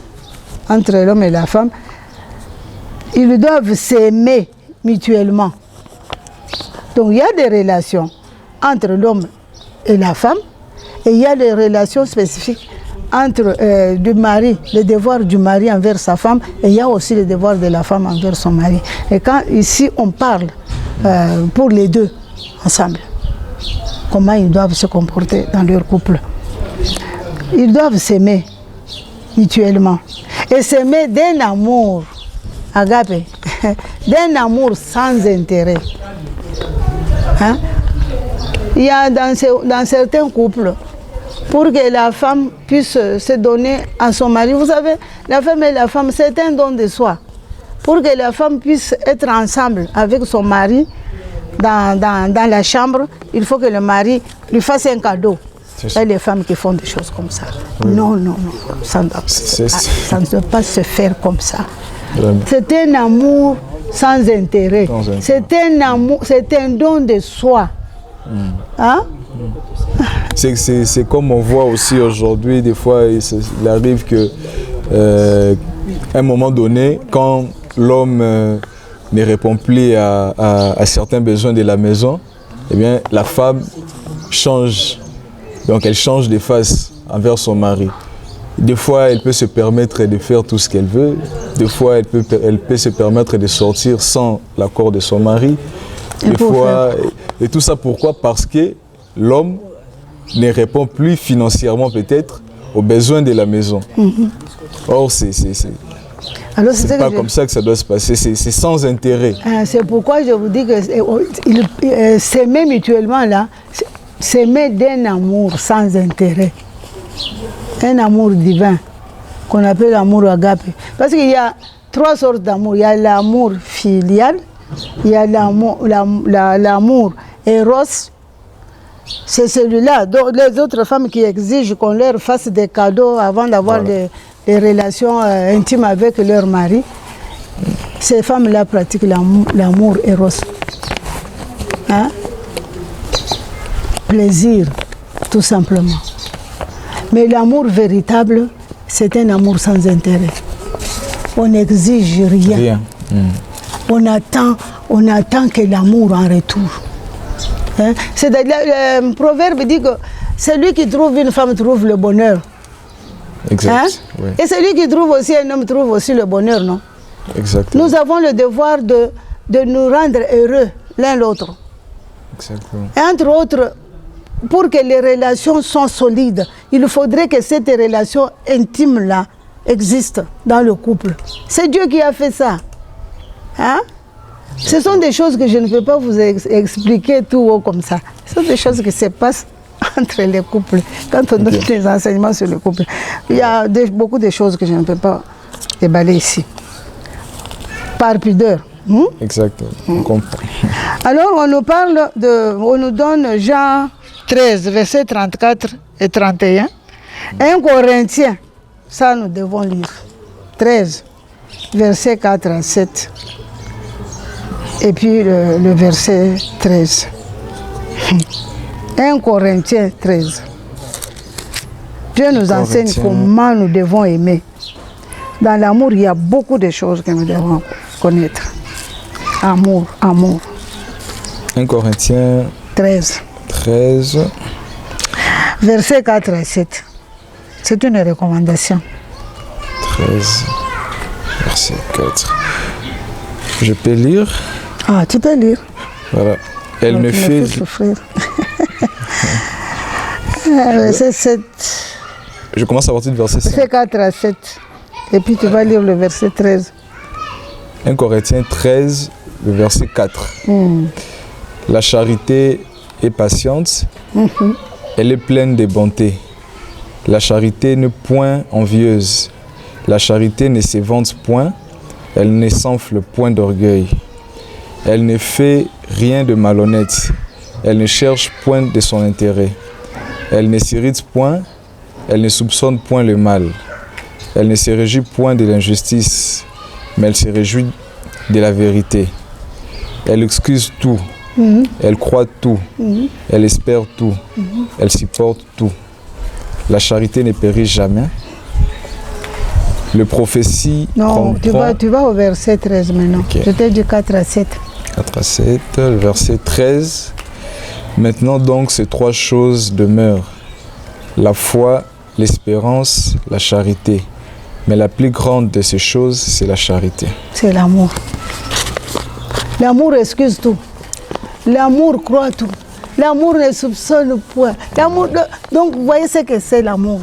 Speaker 1: entre l'homme et la femme. Ils doivent s'aimer mutuellement. Donc, il y a des relations entre l'homme et la femme et il y a des relations spécifiques entre du mari, le devoir du mari envers sa femme et il y a aussi le devoir de la femme envers son mari. Et quand ici on parle pour les deux ensemble, comment ils doivent se comporter dans leur couple. Ils doivent s'aimer mutuellement et s'aimer d'un amour, agape, d'un amour sans intérêt. Hein? Il y a dans certains couples, pour que la femme puisse se donner à son mari, vous savez, la femme et la femme, c'est un don de soi. Pour que la femme puisse être ensemble avec son mari dans la chambre, il faut que le mari lui fasse un cadeau. Il y a les femmes qui font des choses comme ça. Oui. Non, ça ne doit pas se faire comme ça. C'est un amour sans intérêt. C'est un amour, c'est un don de soi. Hein?
Speaker 2: C'est comme on voit aussi aujourd'hui, des fois il arrive que à un moment donné, quand l'homme ne répond plus à certains besoins de la maison, eh bien la femme change. Donc elle change de face envers son mari. Des fois, elle peut se permettre de faire tout ce qu'elle veut. Des fois, elle peut se permettre de sortir sans l'accord de son mari. Des fois, et tout ça pourquoi? Parce que l'homme ne répond plus financièrement peut-être aux besoins de la maison. Or, c'est pas comme ça que ça doit se passer, c'est sans intérêt.
Speaker 1: C'est pourquoi je vous dis que s'aimer mutuellement là, s'aimer d'un amour sans intérêt. Un amour divin qu'on appelle l'amour agape. Parce qu'il y a trois sortes d'amour. Il y a l'amour filial, il y a l'amour éros. C'est celui-là. Donc, les autres femmes qui exigent qu'on leur fasse des cadeaux avant d'avoir des relations intimes avec leur mari, ces femmes-là pratiquent l'amour éros. Hein? Plaisir, tout simplement. Mais l'amour véritable, c'est un amour sans intérêt. On n'exige rien. On attend que l'amour en retour. Hein? C'est-à-dire, le proverbe dit que celui qui trouve une femme trouve le bonheur.
Speaker 2: Exact. Hein? Oui.
Speaker 1: Et celui qui trouve aussi un homme trouve aussi le bonheur, non?
Speaker 2: Exactement.
Speaker 1: Nous avons le devoir de nous rendre heureux l'un l'autre.
Speaker 2: Exactement.
Speaker 1: Et entre autres, pour que les relations soient solides, il faudrait que cette relation intime-là existe dans le couple. C'est Dieu qui a fait ça. Hein? Ce sont des choses que je ne peux pas vous expliquer tout haut comme ça. Ce sont des choses qui se passent entre les couples. Quand on donne des enseignements sur le couple, il y a beaucoup de choses que je ne peux pas déballer ici. Par pudeur.
Speaker 2: Exactement. On comprend.
Speaker 1: Alors, on nous donne Jean 13, versets 34 et 31. 1 Corinthiens, ça nous devons lire. 13, versets 4 à 7. Et puis le verset 13. 1 Corinthiens 13. Dieu nous enseigne comment nous devons aimer. Dans l'amour, il y a beaucoup de choses que nous devons connaître. Amour, amour.
Speaker 2: 1 Corinthiens
Speaker 1: 13. Verset 4 à 7. C'est une recommandation.
Speaker 2: 13, verset 4. Je peux lire?
Speaker 1: Ah, tu peux lire.
Speaker 2: Voilà. Elle ne fait...
Speaker 1: souffrir. Verset 7.
Speaker 2: Je commence à partir du verset 5.
Speaker 1: Verset 4 à 7. Et puis tu vas lire le verset 13.
Speaker 2: 1 Corinthiens 13, le verset 4. La charité est patiente, elle est pleine de bonté. La charité n'est point envieuse. La charité ne se vante point, elle ne s'enfle point d'orgueil. Elle ne fait rien de malhonnête, elle ne cherche point de son intérêt. Elle ne s'irrite point, elle ne soupçonne point le mal. Elle ne se réjouit point de l'injustice, mais elle se réjouit de la vérité. Elle excuse tout, elle croit tout, elle espère tout, elle supporte tout. La charité ne périt jamais. Le prophétie
Speaker 1: non, tu vas au verset 13 maintenant. Okay. Je t'ai dit 4 à 7.
Speaker 2: 4 à 7, le verset 13. Maintenant donc ces trois choses demeurent. La foi, l'espérance, la charité. Mais la plus grande de ces choses, c'est la charité.
Speaker 1: C'est l'amour. L'amour excuse tout. L'amour croit tout. L'amour ne soupçonne point. Donc, vous voyez ce que c'est l'amour.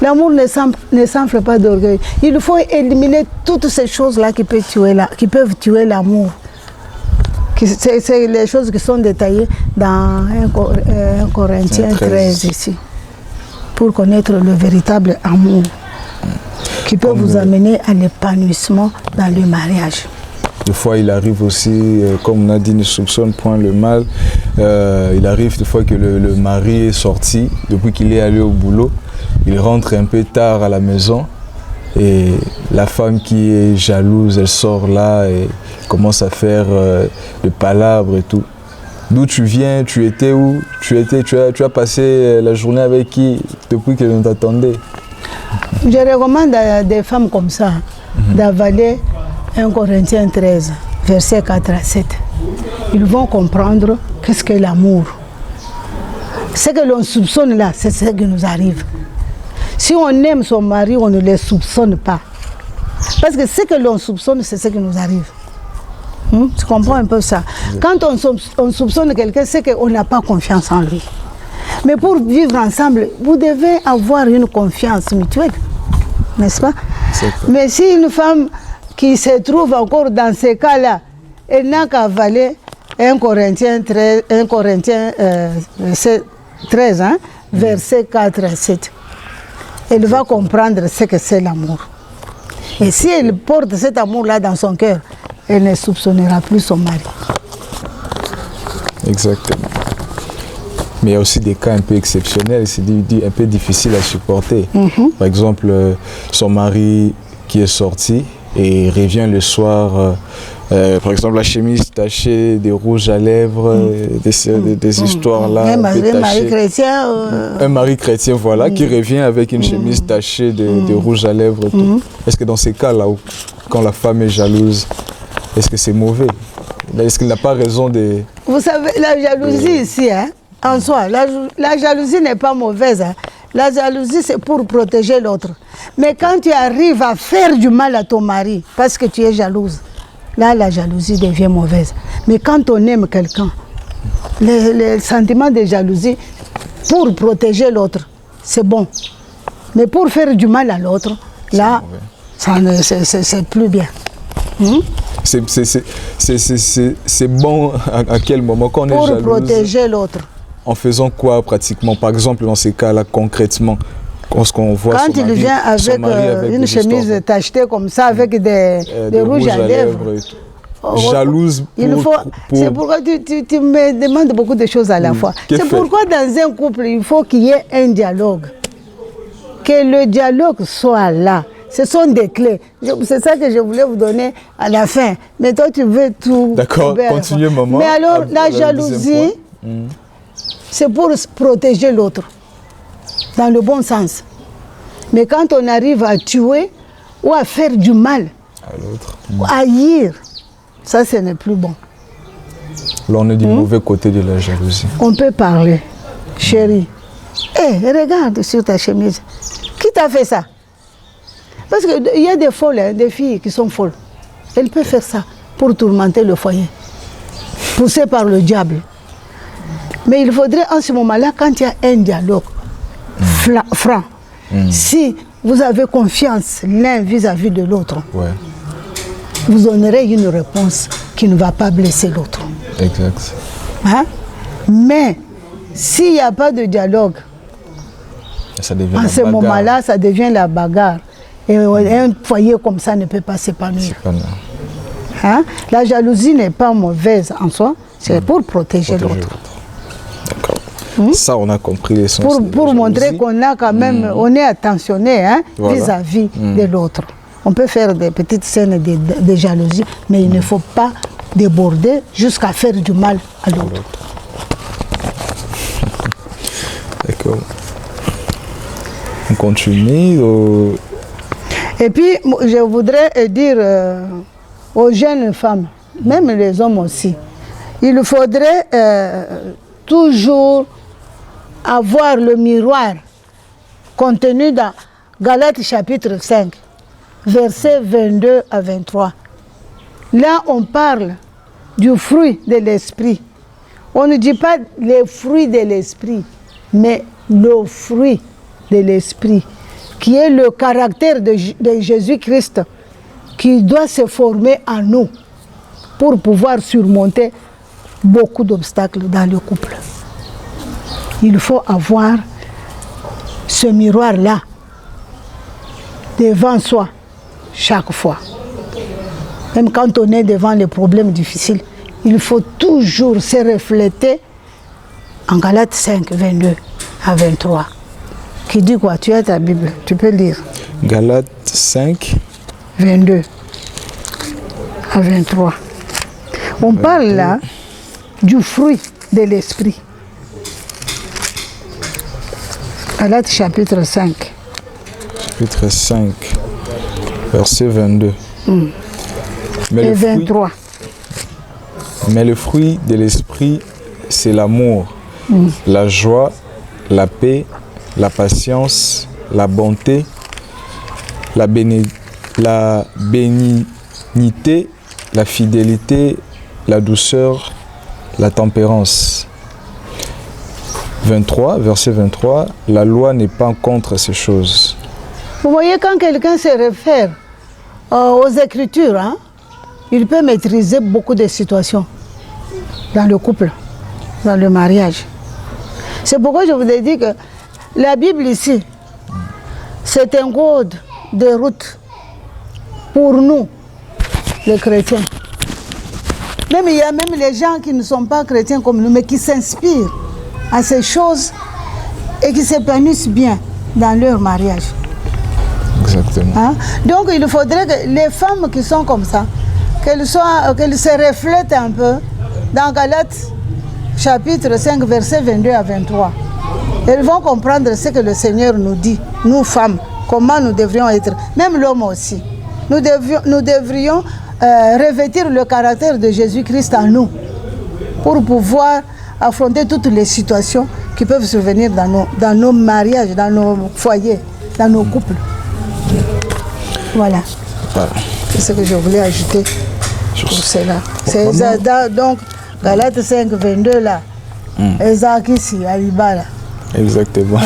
Speaker 1: L'amour ne s'enfle pas d'orgueil. Il faut éliminer toutes ces choses-là qui peuvent tuer l'amour. C'est les choses qui sont détaillées dans 1 Corinthiens 13 ici. Pour connaître le véritable amour qui peut vous amener à l'épanouissement dans le mariage.
Speaker 2: Des fois, il arrive aussi, comme on a dit, ne soupçonne point le mal. Il arrive des fois que le mari est sorti, depuis qu'il est allé au boulot, il rentre un peu tard à la maison et la femme qui est jalouse, elle sort là et commence à faire des palabres et tout. D'où tu viens, tu étais où, tu as passé la journée avec qui depuis que l'on t'attendait?
Speaker 1: Je recommande à des femmes comme ça d'avaler 1 Corinthiens 13, versets 4 à 7. Ils vont comprendre qu'est-ce que l'amour. Ce que l'on soupçonne là, c'est ce qui nous arrive. Si on aime son mari, on ne le soupçonne pas. Parce que ce que l'on soupçonne, c'est ce qui nous arrive. Tu comprends un peu ça? Quand on soupçonne quelqu'un, c'est qu'on n'a pas confiance en lui. Mais pour vivre ensemble, vous devez avoir une confiance mutuelle. N'est-ce pas? Mais si une femme qui se trouve encore dans ces cas-là, elle n'a qu'à avaler 1 Corinthiens 13, verset 4 à 7. Elle va comprendre ce que c'est l'amour. Et si elle porte cet amour-là dans son cœur, elle ne soupçonnera plus son mari.
Speaker 2: Exactement. Mais il y a aussi des cas un peu exceptionnels, c'est un peu difficile à supporter. Par exemple, son mari qui est sorti et revient le soir, par exemple la chemise tachée, des rouges à lèvres, des histoires là.
Speaker 1: Un mari chrétien.
Speaker 2: Un mari chrétien, voilà, qui revient avec une chemise tachée de rouges à lèvres. Et tout. Est-ce que dans ces cas-là, quand la femme est jalouse, est-ce que c'est mauvais? Est-ce qu'il n'a pas raison de...
Speaker 1: Vous savez, la jalousie ici, en soi, la jalousie n'est pas mauvaise. La jalousie, c'est pour protéger l'autre. Mais quand tu arrives à faire du mal à ton mari parce que tu es jalouse, là, la jalousie devient mauvaise. Mais quand on aime quelqu'un, le sentiment de jalousie, pour protéger l'autre, c'est bon. Mais pour faire du mal à l'autre, là, c'est plus bien.
Speaker 2: C'est bon à quel moment quand on est jalouse?
Speaker 1: Pour protéger l'autre.
Speaker 2: En faisant quoi pratiquement? Par exemple, dans ces cas-là, concrètement, quand voit
Speaker 1: quand il vient avec une chemise tachetée comme ça, avec des rouges à lèvres.
Speaker 2: Jalouse.
Speaker 1: C'est pourquoi tu me demandes beaucoup de choses à la fois. C'est pourquoi dans un couple, il faut qu'il y ait un dialogue. que le dialogue soit là. Ce sont des clés. C'est ça que je voulais vous donner à la fin. Mais toi, tu veux tout...
Speaker 2: D'accord, continuez, maman.
Speaker 1: Mais alors, la jalousie, c'est pour protéger l'autre, dans le bon sens. Mais quand on arrive à tuer ou à faire du mal
Speaker 2: à l'autre,
Speaker 1: à haïr, ça, ce n'est plus bon.
Speaker 2: Là, on est du mauvais côté de la jalousie.
Speaker 1: On peut parler. Chérie, regarde sur ta chemise. Qui t'a fait ça? Parce qu'il y a des folles, des filles qui sont folles. Elles peuvent faire ça pour tourmenter le foyer, poussées par le diable. Mais il faudrait en ce moment-là, quand il y a un dialogue franc, si vous avez confiance l'un vis-à-vis de l'autre, vous donnerez une réponse qui ne va pas blesser l'autre.
Speaker 2: Exact.
Speaker 1: Hein? Mais s'il n'y a pas de dialogue,
Speaker 2: ça devient
Speaker 1: en ce moment-là, ça devient la bagarre. Et un foyer comme ça ne peut pas s'épanouir. Hein? La jalousie n'est pas mauvaise en soi, c'est pour protéger l'autre.
Speaker 2: D'accord. Ça, on a compris l'essence.
Speaker 1: Pour montrer qu'on a quand même, on est attentionné vis-à-vis de l'autre. On peut faire des petites scènes de jalousie, mais il ne faut pas déborder jusqu'à faire du mal à l'autre.
Speaker 2: D'accord. On continue.
Speaker 1: Et puis, je voudrais dire aux jeunes femmes, même les hommes aussi, il faudrait toujours avoir le miroir contenu dans Galates chapitre 5, versets 22 à 23. Là, on parle du fruit de l'esprit. On ne dit pas les fruits de l'esprit, mais le fruit de l'esprit, qui est le caractère de Jésus-Christ, qui doit se former en nous pour pouvoir surmonter beaucoup d'obstacles dans le couple. Il faut avoir ce miroir-là devant soi chaque fois. Même quand on est devant les problèmes difficiles, il faut toujours se refléter en Galates 5, 22 à 23. Qui dit quoi? Tu as ta Bible, tu peux lire.
Speaker 2: Galates 5,
Speaker 1: 22 à 23. On parle là du fruit de l'esprit. Galates chapitre 5.
Speaker 2: Chapitre 5, verset 22.
Speaker 1: Et 23.
Speaker 2: Mais le fruit de l'esprit, c'est l'amour, la joie, la paix, la patience, la bonté, la bénignité, la fidélité, la douceur, la tempérance. 23, verset 23, la loi n'est pas contre ces choses.
Speaker 1: Vous voyez, quand quelqu'un se réfère aux Écritures, hein, il peut maîtriser beaucoup de situations dans le couple, dans le mariage. C'est pourquoi je vous ai dit que la Bible ici, c'est un code de route pour nous, les chrétiens. Même il y a même les gens qui ne sont pas chrétiens comme nous, mais qui s'inspirent à ces choses et qui s'épanouissent bien dans leur mariage.
Speaker 2: Exactement.
Speaker 1: Hein? Donc il faudrait que les femmes qui sont comme ça, qu'elles se reflètent un peu dans Galates chapitre 5, versets 22 à 23. Elles vont comprendre ce que le Seigneur nous dit, nous femmes, comment nous devrions être, même l'homme aussi. Nous devrions revêtir le caractère de Jésus-Christ en nous pour pouvoir affronter toutes les situations qui peuvent survenir dans nos mariages, dans nos foyers, dans nos couples. Voilà. C'est ce que je voulais ajouter pour cela. C'est donc Galates 5, 22 là. Ici, Aliba là.
Speaker 2: Exactement.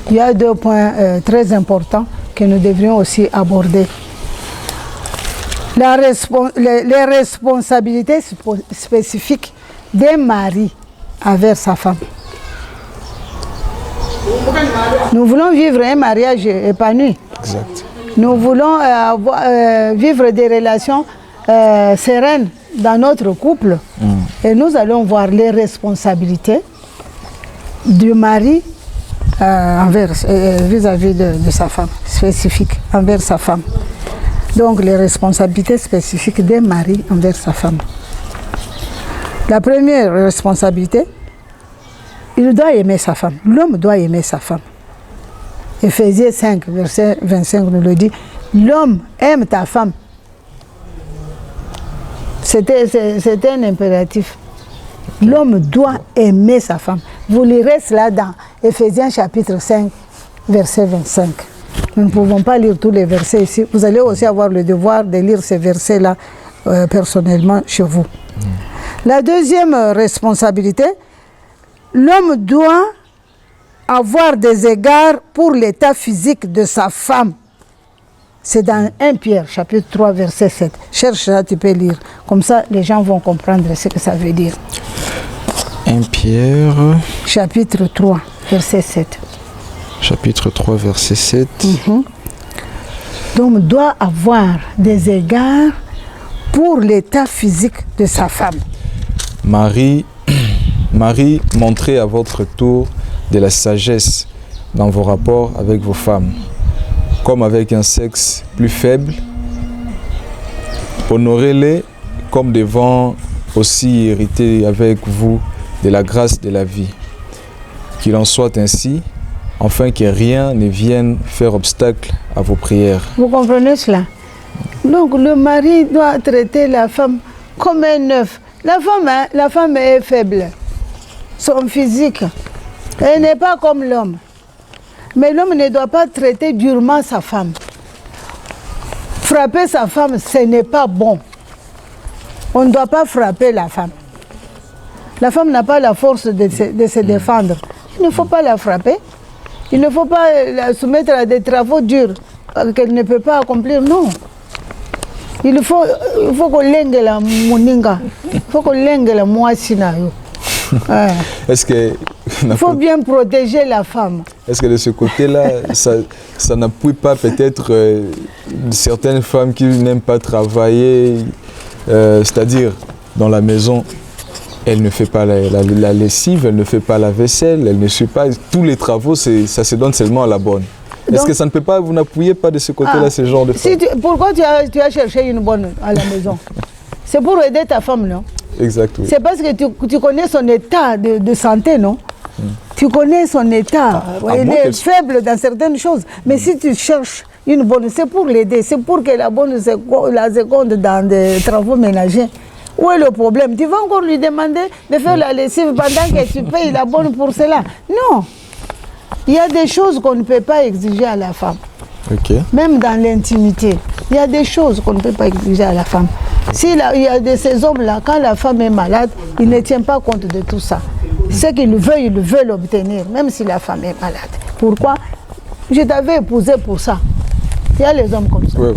Speaker 1: Il y a deux points très importants que nous devrions aussi aborder. Les responsabilités spécifiques d'un mari envers sa femme. Nous voulons vivre un mariage épanoui.
Speaker 2: Exact.
Speaker 1: Nous voulons vivre des relations sereines dans notre couple. Et nous allons voir les responsabilités du mari vis-à-vis de sa femme, spécifique envers sa femme. Donc les responsabilités spécifiques d'un mari envers sa femme. La première responsabilité, il doit aimer sa femme. L'homme doit aimer sa femme. Éphésiens 5, verset 25 nous le dit. L'homme aime ta femme. C'était un impératif. L'homme doit aimer sa femme. Vous lirez cela dans Éphésiens chapitre 5, verset 25. Nous ne pouvons pas lire tous les versets ici. Vous allez aussi avoir le devoir de lire ces versets-là personnellement chez vous. La deuxième responsabilité, l'homme doit avoir des égards pour l'état physique de sa femme. C'est dans 1 Pierre, chapitre 3, verset 7. Cherche ça, tu peux lire. Comme ça, les gens vont comprendre ce que ça veut dire.
Speaker 2: 1 Pierre...
Speaker 1: Chapitre 3, verset 7.
Speaker 2: Chapitre 3, verset 7.
Speaker 1: L'homme doit avoir des égards pour l'état physique de sa femme.
Speaker 2: Marie, montrez à votre tour de la sagesse dans vos rapports avec vos femmes. Comme avec un sexe plus faible, honorez-les comme devant aussi hériter avec vous de la grâce de la vie. Qu'il en soit ainsi, afin que rien ne vienne faire obstacle à vos prières.
Speaker 1: Vous comprenez cela? Donc le mari doit traiter la femme comme un œuf. La femme est faible, son physique, elle n'est pas comme l'homme. Mais l'homme ne doit pas traiter durement sa femme. Frapper sa femme, ce n'est pas bon. On ne doit pas frapper la femme. La femme n'a pas la force de se défendre. Il ne faut pas la frapper. Il ne faut pas la soumettre à des travaux durs qu'elle ne peut pas accomplir. Non. Il faut qu'on l'engue la moninga. Il faut qu'on l'engue la moissina.
Speaker 2: Est-ce que...
Speaker 1: Il faut bien protéger la femme.
Speaker 2: Est-ce que de ce côté-là, ça n'appuie pas peut-être certaines femmes qui n'aiment pas travailler, c'est-à-dire dans la maison, elle ne fait pas la lessive, elle ne fait pas la vaisselle, elle ne suit pas tous les travaux, ça se donne seulement à la bonne. Est-ce que ça ne peut pas, vous n'appuyez pas de ce côté-là ce genre de femmes?
Speaker 1: Pourquoi tu as cherché une bonne à la maison? C'est pour aider ta femme, non?
Speaker 2: Exact, oui.
Speaker 1: C'est parce que tu connais son état de santé, non? Tu connais son état. Elle est faible dans certaines choses. Mais si tu cherches une bonne, c'est pour l'aider. C'est pour que la bonne la seconde dans des travaux ménagers. Où est le problème? Tu vas encore lui demander de faire la lessive pendant que tu payes la bonne pour cela? Non. Il y a des choses qu'on ne peut pas exiger à la femme.
Speaker 2: Okay.
Speaker 1: Même dans l'intimité. Il y a des choses qu'on ne peut pas exiger à la femme. Il y a de ces hommes-là, quand la femme est malade, ils ne tiennent pas compte de tout ça. Ce qu'ils veulent, ils veulent l'obtenir, même si la femme est malade. Pourquoi? Je t'avais épousé pour ça. Il y a les hommes comme ça.
Speaker 2: Ouais.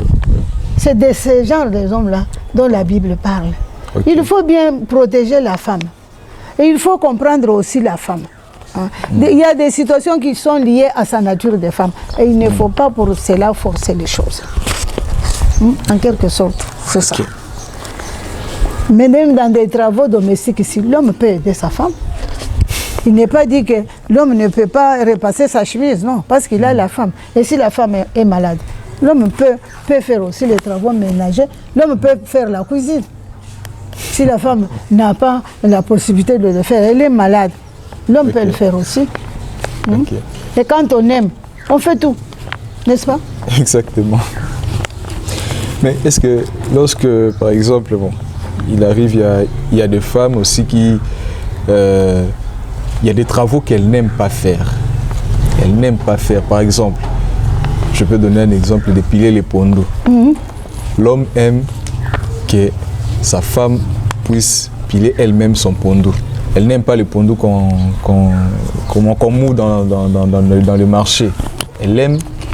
Speaker 1: C'est de ces genres de hommes-là dont la Bible parle.
Speaker 2: Okay.
Speaker 1: Il faut bien protéger la femme. Et il faut comprendre aussi la femme. Il y a des situations qui sont liées à sa nature de femme. Et il ne faut pas pour cela forcer les choses. En quelque sorte, c'est ça. Mais même dans des travaux domestiques ici, l'homme peut aider sa femme. Il n'est pas dit que l'homme ne peut pas repasser sa chemise, non, parce qu'il a la femme. Et si la femme est malade, l'homme peut faire aussi les travaux ménagers, l'homme peut faire la cuisine. Si la femme n'a pas la possibilité de le faire, elle est malade, l'homme peut le faire aussi. Et quand on aime, on fait tout, n'est-ce pas?
Speaker 2: Exactement. Mais est-ce que lorsque, par exemple, il arrive, il y a des femmes aussi qui... il y a des travaux qu'elles n'aiment pas faire. Elles n'aiment pas faire. Par exemple, je peux donner un exemple de piler les pondos. L'homme aime que sa femme puisse piler elle-même son pondo. Elle n'aime pas le pondo qu'on moue dans le marché.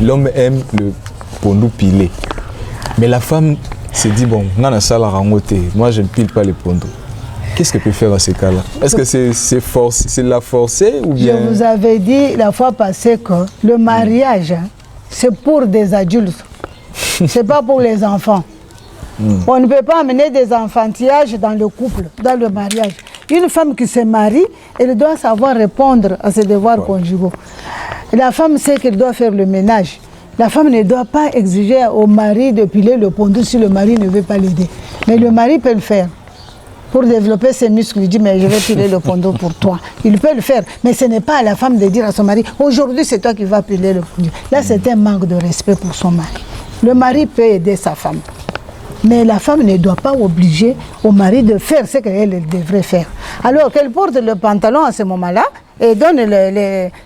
Speaker 2: L'homme aime le pondo pilé. Mais la femme se dit, bon, moi je ne pile pas les pondos. Qu'est-ce qu'elle peut faire à ces cas-là? Est-ce que c'est la forcer ou bien...
Speaker 1: Je vous avais dit la fois passée que le mariage, c'est pour des adultes. C'est pas pour les enfants. On ne peut pas amener des enfantillages dans le couple, dans le mariage. Une femme qui se marie, elle doit savoir répondre à ses devoirs conjugaux. La femme sait qu'elle doit faire le ménage. La femme ne doit pas exiger au mari de piler le pondou si le mari ne veut pas l'aider. Mais le mari peut le faire. Pour développer ses muscles, il dit, mais je vais piler le pondou pour toi. Il peut le faire, mais ce n'est pas à la femme de dire à son mari, aujourd'hui c'est toi qui vas piler le pondou. Là, c'est un manque de respect pour son mari. Le mari peut aider sa femme. Mais la femme ne doit pas obliger au mari de faire ce qu'elle devrait faire. Alors qu'elle porte le pantalon à ce moment-là et donne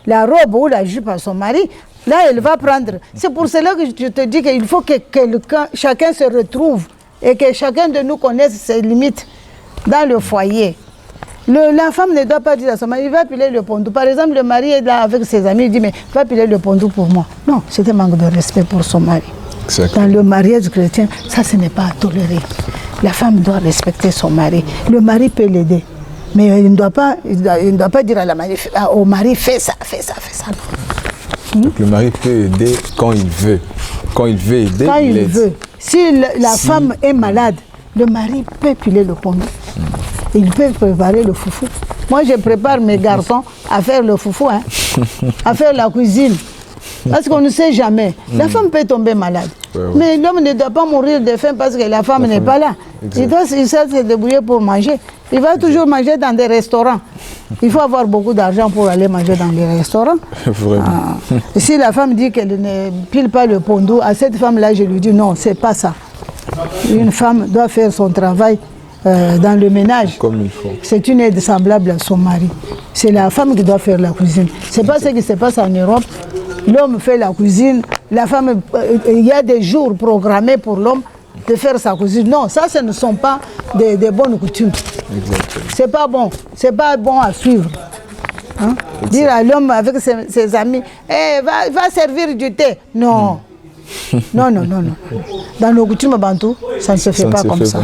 Speaker 1: la robe ou la jupe à son mari, là elle va prendre. C'est pour cela que je te dis qu'il faut que chacun se retrouve et que chacun de nous connaisse ses limites dans le foyer. La femme ne doit pas dire à son mari, il va piler le pondou. Par exemple, le mari est là avec ses amis, il dit, mais va piler le pondou pour moi. Non, c'est un manque de respect pour son mari. Dans le mariage chrétien, ça ce n'est pas à tolérer. La femme doit respecter son mari. Le mari peut l'aider. Mais il ne doit pas dire au mari, fais ça, fais ça, fais ça.
Speaker 2: Donc le mari peut aider quand il veut. Quand il veut aider,
Speaker 1: quand il veut. Si la femme est malade, le mari peut piler le pondou. Il peut préparer le foufou. Moi, je prépare mes garçons à faire le foufou, hein, à faire la cuisine. Parce qu'on ne sait jamais. La femme peut tomber malade. Mais l'homme ne doit pas mourir de faim parce que la femme n'est pas là. Il doit se débrouiller pour manger. Il va toujours manger dans des restaurants. Il faut avoir beaucoup d'argent pour aller manger dans les restaurants.
Speaker 2: Vraiment.
Speaker 1: Si la femme dit qu'elle ne pile pas le pondou, à cette femme-là, je lui dis non, c'est pas ça. Une femme doit faire son travail dans le ménage.
Speaker 2: Comme il faut.
Speaker 1: C'est une aide semblable à son mari. C'est la femme qui doit faire la cuisine. C'est pas ce qui se passe en Europe. L'homme fait la cuisine, la femme, il y a des jours programmés pour l'homme de faire sa cuisine. Non, ça, ce ne sont pas des bonnes coutumes. C'est pas bon. C'est pas bon à suivre. Hein? Dire à l'homme avec ses amis, hey, va servir du thé. Non. Non. Dans nos coutumes bantoues, ça ne se fait pas comme ça.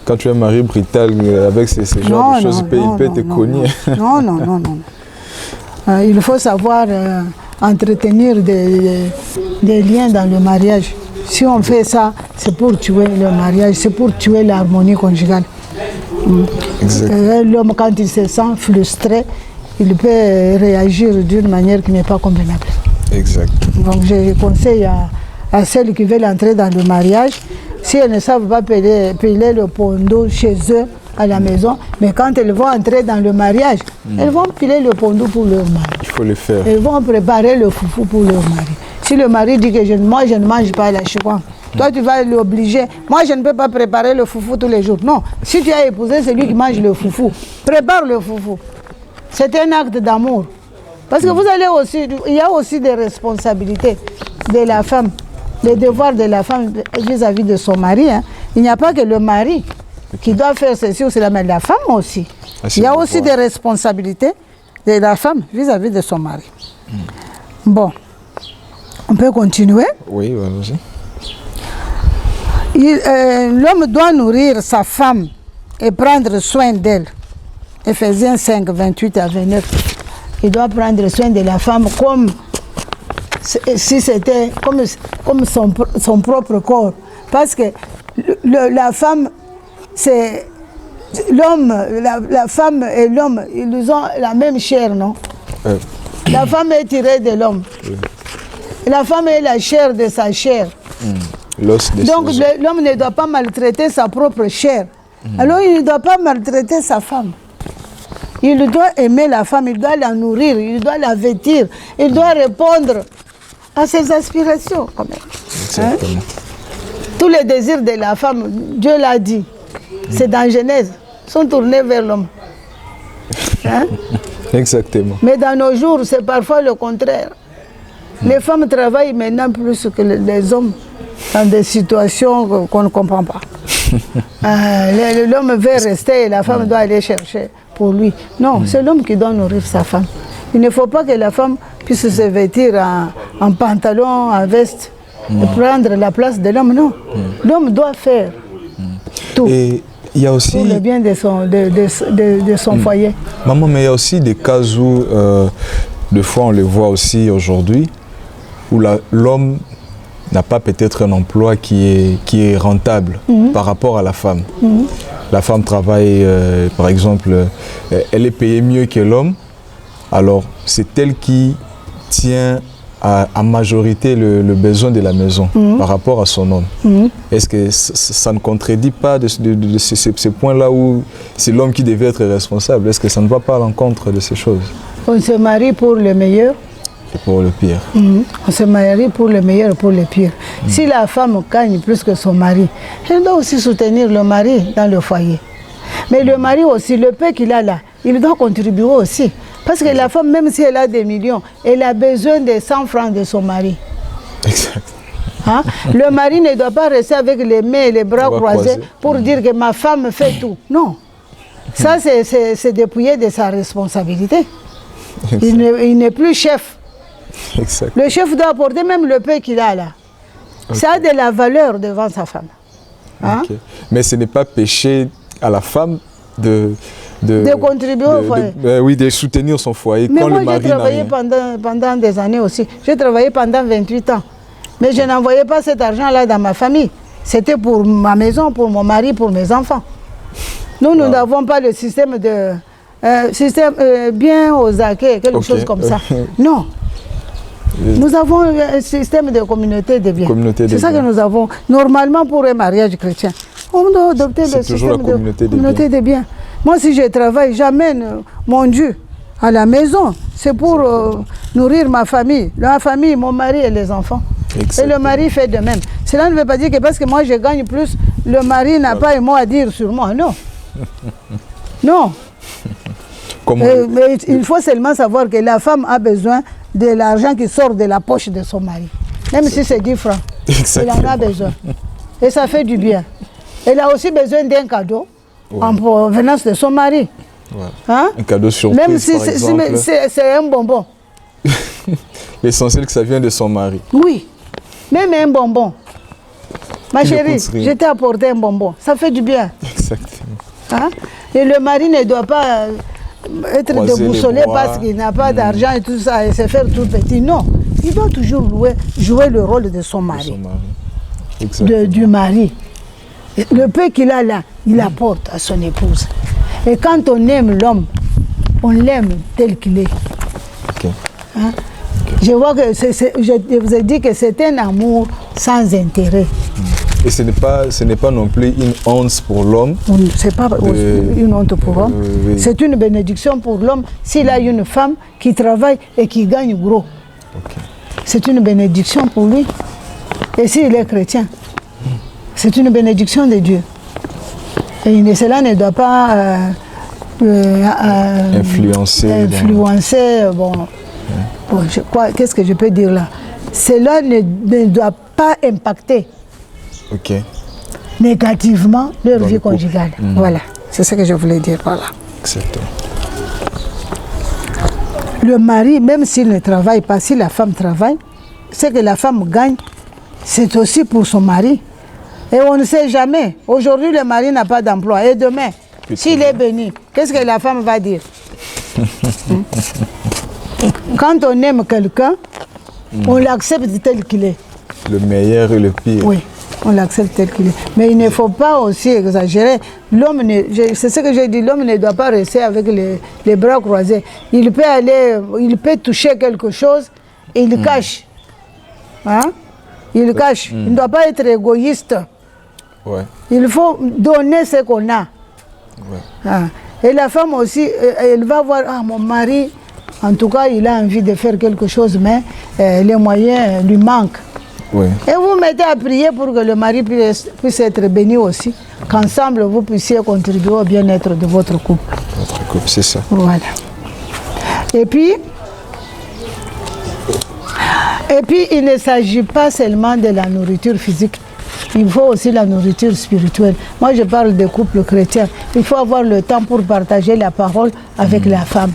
Speaker 2: Quand tu es un mari brutal avec ces genres de choses, il peut te cogner.
Speaker 1: Non. Il faut savoir entretenir des liens dans le mariage. Si on fait ça, c'est pour tuer le mariage, c'est pour tuer l'harmonie conjugale. L'homme, quand il se sent frustré, il peut réagir d'une manière qui n'est pas convenable.
Speaker 2: Exact.
Speaker 1: Donc je conseille à celles qui veulent entrer dans le mariage, si elles ne savent pas piler le pondou chez eux, à la maison, mais quand elles vont entrer dans le mariage, elles vont piler le pondou pour leur mari.
Speaker 2: Il faut le faire.
Speaker 1: Elles vont préparer le foufou pour leur mari. Si le mari dit que moi je ne mange pas la chouan, toi tu vas l'obliger. Moi je ne peux pas préparer le foufou tous les jours. Non, si tu as épousé celui qui mange le foufou, prépare le foufou. C'est un acte d'amour. Parce que vous allez aussi, il y a aussi des responsabilités de la femme, les devoirs de la femme vis-à-vis de son mari. Hein. Il n'y a pas que le mari qui doit faire ceci ou cela, mais la femme aussi. Il y a aussi des responsabilités de la femme vis-à-vis de son mari. Bon, on peut continuer.
Speaker 2: Oui, vas-y.
Speaker 1: L'homme doit nourrir sa femme et prendre soin d'elle. Éphésiens 5, 28 à 29. Il doit prendre soin de la femme comme si c'était comme son propre corps. Parce que la femme, c'est l'homme, la femme et l'homme, ils ont la même chair, non? La femme est tirée de l'homme. La femme est la chair de sa chair. Donc l'homme ne doit pas maltraiter sa propre chair. Alors il ne doit pas maltraiter sa femme. Il doit aimer la femme, il doit la nourrir, il doit la vêtir, il doit répondre à ses aspirations. Quand même.
Speaker 2: Exactement.
Speaker 1: Hein? Tous les désirs de la femme, Dieu l'a dit, c'est dans Genèse, sont tournés vers l'homme. Hein?
Speaker 2: Exactement.
Speaker 1: Mais dans nos jours, c'est parfois le contraire. Les femmes travaillent maintenant plus que les hommes dans des situations qu'on ne comprend pas. L'homme veut rester et la femme doit aller chercher pour lui. Non, c'est l'homme qui doit nourrir sa femme. Il ne faut pas que la femme puisse se vêtir en pantalon, en veste, et prendre la place de l'homme. Non, l'homme doit faire tout.
Speaker 2: Et il y a aussi...
Speaker 1: pour le bien de son foyer.
Speaker 2: Maman, mais il y a aussi des cas où, des fois on le voit aussi aujourd'hui, où l'homme n'a pas peut-être un emploi qui est rentable par rapport à la femme. La femme travaille, par exemple, elle est payée mieux que l'homme, alors c'est elle qui tient à majorité le besoin de la maison par rapport à son homme. Est-ce que ça ne contredit pas de ce point-là où c'est l'homme qui devait être responsable? Est-ce que ça ne va pas à l'encontre de ces choses?
Speaker 1: On se marie pour le meilleur.
Speaker 2: Et pour le pire.
Speaker 1: On se marie pour le meilleur et pour le pire. Si la femme gagne plus que son mari, elle doit aussi soutenir le mari dans le foyer. Mais le mari aussi, le peu qu'il a là, il doit contribuer aussi. Parce que la femme, même si elle a des millions, elle a besoin des 100 francs de son mari.
Speaker 2: Exact.
Speaker 1: Hein? Le mari ne doit pas rester avec les mains et les bras croisés pour dire que ma femme fait tout. Non. Ça, c'est dépouiller de sa responsabilité. Il n'est plus chef.
Speaker 2: Exact.
Speaker 1: Le chef doit apporter même le peu qu'il a là. Ça a de la valeur devant sa femme. Hein?
Speaker 2: Mais ce n'est pas péché à la femme de
Speaker 1: contribuer au foyer.
Speaker 2: Oui, de soutenir son foyer.
Speaker 1: Mais
Speaker 2: quand
Speaker 1: moi,
Speaker 2: le mari
Speaker 1: j'ai travaillé pendant des années aussi. J'ai travaillé pendant 28 ans. Mais je n'envoyais pas cet argent-là dans ma famille. C'était pour ma maison, pour mon mari, pour mes enfants. Nous n'avons pas le système de... bien aux acquis, quelque chose comme ça. Non. Nous avons un système de communauté de biens. C'est ça que nous avons. Normalement, pour un mariage chrétien, on doit adopter le système de communauté de biens. Moi, si je travaille, j'amène mon Dieu à la maison. C'est pour nourrir ma famille, mon mari et les enfants. Exactement. Et le mari fait de même. Cela ne veut pas dire que parce que moi je gagne plus, le mari n'a pas un mot à dire sur moi. Non. Non. Mais il faut seulement savoir que la femme a besoin de l'argent qui sort de la poche de son mari. Même si c'est 10 francs. Exactement. Il en a besoin. Et ça fait du bien. Elle a aussi besoin d'un cadeau en provenance de son mari. Hein? Un cadeau surprise, même si c'est un bonbon.
Speaker 2: L'essentiel que ça vient de son mari.
Speaker 1: Oui. Même un bonbon. Ma chérie, je t'ai apporté un bonbon. Ça fait du bien.
Speaker 2: Exactement.
Speaker 1: Hein? Et le mari ne doit pas être déboussolé parce qu'il n'a pas d'argent et tout ça et se faire tout petit. Non, il doit toujours jouer le rôle de son mari, du mari. Le peu qu'il a là, il apporte à son épouse. Et quand on aime l'homme, on l'aime tel qu'il est. Hein? Je vois que je vous ai dit que c'est un amour sans intérêt.
Speaker 2: Et ce n'est pas non plus une honte pour l'homme.
Speaker 1: Ce n'est pas une honte pour l'homme. Oui. C'est une bénédiction pour l'homme s'il a une femme qui travaille et qui gagne gros. C'est une bénédiction pour lui. Et s'il est chrétien, c'est une bénédiction de Dieu. Et cela ne doit pas influencer. Qu'est-ce que je peux dire là? Cela ne doit pas impacter négativement leur vie conjugale. Voilà, c'est ce que je voulais dire. Voilà.
Speaker 2: Exactement.
Speaker 1: Le mari, même s'il ne travaille pas, si la femme travaille, ce que la femme gagne, c'est aussi pour son mari. Et on ne sait jamais. Aujourd'hui, le mari n'a pas d'emploi. Et demain, s'il est béni, qu'est-ce que la femme va dire? Quand on aime quelqu'un, on l'accepte tel qu'il est.
Speaker 2: Le meilleur et le pire.
Speaker 1: Oui, on l'accepte tel qu'il est. Mais il ne faut pas aussi exagérer. L'homme, c'est ce que j'ai dit, l'homme ne doit pas rester avec les bras croisés. Il peut toucher quelque chose et il cache. Hein? Il cache. Il ne doit pas être égoïste. Il faut donner ce qu'on a. Hein? Et la femme aussi, elle va voir, mon mari, en tout cas, il a envie de faire quelque chose, mais les moyens lui manquent. Et vous mettez à prier pour que le mari puisse être béni aussi, qu'ensemble vous puissiez contribuer au bien-être de votre couple.
Speaker 2: Votre couple, c'est ça.
Speaker 1: Voilà. Et puis, il ne s'agit pas seulement de la nourriture physique. Il faut aussi la nourriture spirituelle. Moi, je parle des couples chrétiens. Il faut avoir le temps pour partager la parole avec la femme.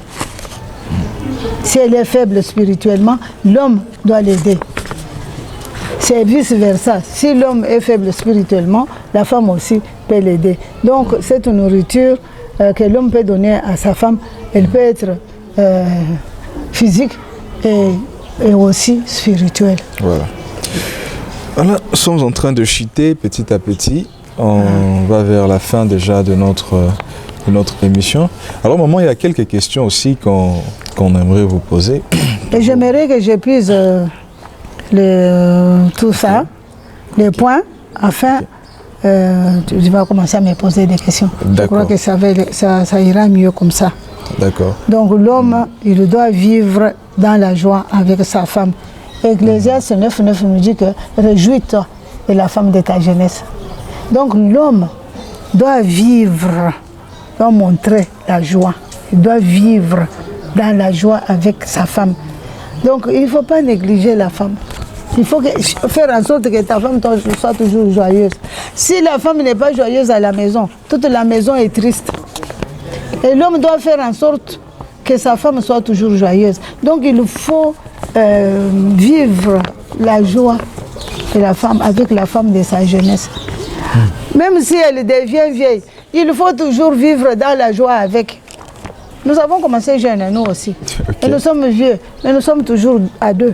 Speaker 1: Si elle est faible spirituellement, l'homme doit l'aider. C'est vice-versa. Si l'homme est faible spirituellement, la femme aussi peut l'aider. Donc, cette nourriture que l'homme peut donner à sa femme, elle peut être physique et aussi spirituelle.
Speaker 2: Voilà. Alors, nous sommes en train de chuter petit à petit. On va vers la fin déjà de notre notre émission. Alors maman, il y a quelques questions aussi qu'on aimerait vous poser.
Speaker 1: Et j'aimerais que je puisse tout ça, les points, afin tu vas commencer à me poser des questions. Je crois que ça ira mieux comme ça.
Speaker 2: D'accord.
Speaker 1: Donc l'homme, il doit vivre dans la joie avec sa femme. Ecclésiaste 9:9 nous dit que réjouis-toi de la femme de ta jeunesse. Donc l'homme doit vivre, doit montrer la joie. Il doit vivre dans la joie avec sa femme. Donc il ne faut pas négliger la femme. Il faut faire en sorte que ta femme soit toujours joyeuse. Si la femme n'est pas joyeuse à la maison, toute la maison est triste. Et l'homme doit faire en sorte que sa femme soit toujours joyeuse. Donc il faut vivre la joie de la femme avec la femme de sa jeunesse. Même si elle devient vieille, il faut toujours vivre dans la joie avec. Nous avons commencé jeunes, nous aussi. Okay. Et nous sommes vieux, mais nous sommes toujours à deux.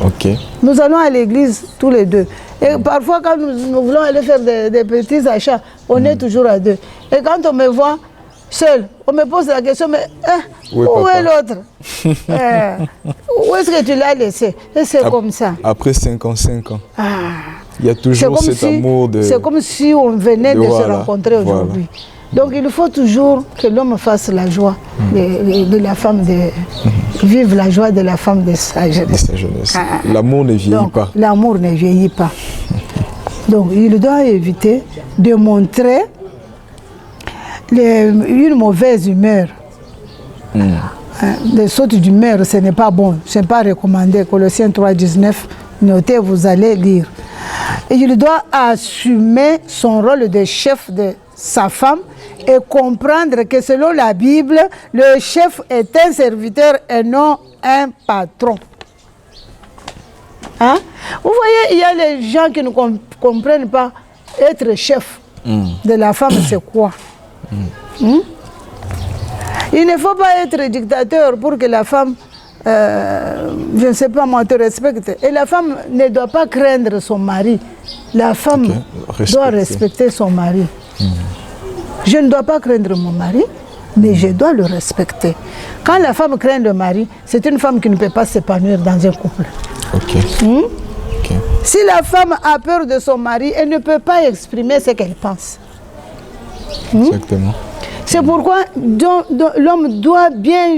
Speaker 2: Okay.
Speaker 1: Nous allons à l'église tous les deux. Et parfois, quand nous voulons aller faire des petits achats, on est toujours à deux. Et quand on me voit seul, on me pose la question, mais où est l'autre? Où est-ce que tu l'as laissé? Et c'est comme ça.
Speaker 2: Après 55 ans. Il y a toujours cet amour de...
Speaker 1: C'est comme si on venait de se rencontrer aujourd'hui. Donc il faut toujours que l'homme fasse la joie de la femme, vive la joie de la femme de sa jeunesse.
Speaker 2: L'amour ne vieillit pas.
Speaker 1: L'amour ne vieillit pas. Donc il doit éviter de montrer une mauvaise humeur. Des sautes d'humeur, ce n'est pas bon, ce n'est pas recommandé. Colossiens 3:19, notez, vous allez lire. Et il doit assumer son rôle de chef de sa femme et comprendre que selon la Bible, le chef est un serviteur et non un patron. Hein? Vous voyez, il y a les gens qui ne comprennent pas être chef de la femme, c'est quoi? Il ne faut pas être dictateur pour que la femme, je ne sais pas moi, te respecte. Et la femme ne doit pas craindre son mari. La femme doit respecter son mari. Je ne dois pas craindre mon mari, mais je dois le respecter. Quand la femme craint le mari, c'est une femme qui ne peut pas s'épanouir dans un couple. Si la femme a peur de son mari, elle ne peut pas exprimer ce qu'elle pense.
Speaker 2: Exactement.
Speaker 1: C'est pourquoi l'homme doit bien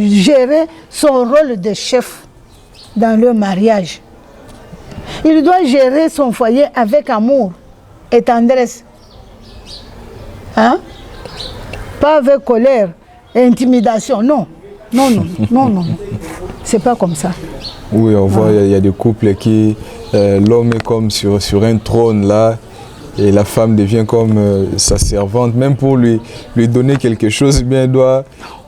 Speaker 1: gérer son rôle de chef dans le mariage. Il doit gérer son foyer avec amour et tendresse. Hein? Pas avec colère et intimidation, non. Non. C'est pas comme ça.
Speaker 2: Oui, on voit, il y a des couples qui, l'homme est comme sur un trône là, et la femme devient comme sa servante. Même pour lui donner quelque chose, eh bien,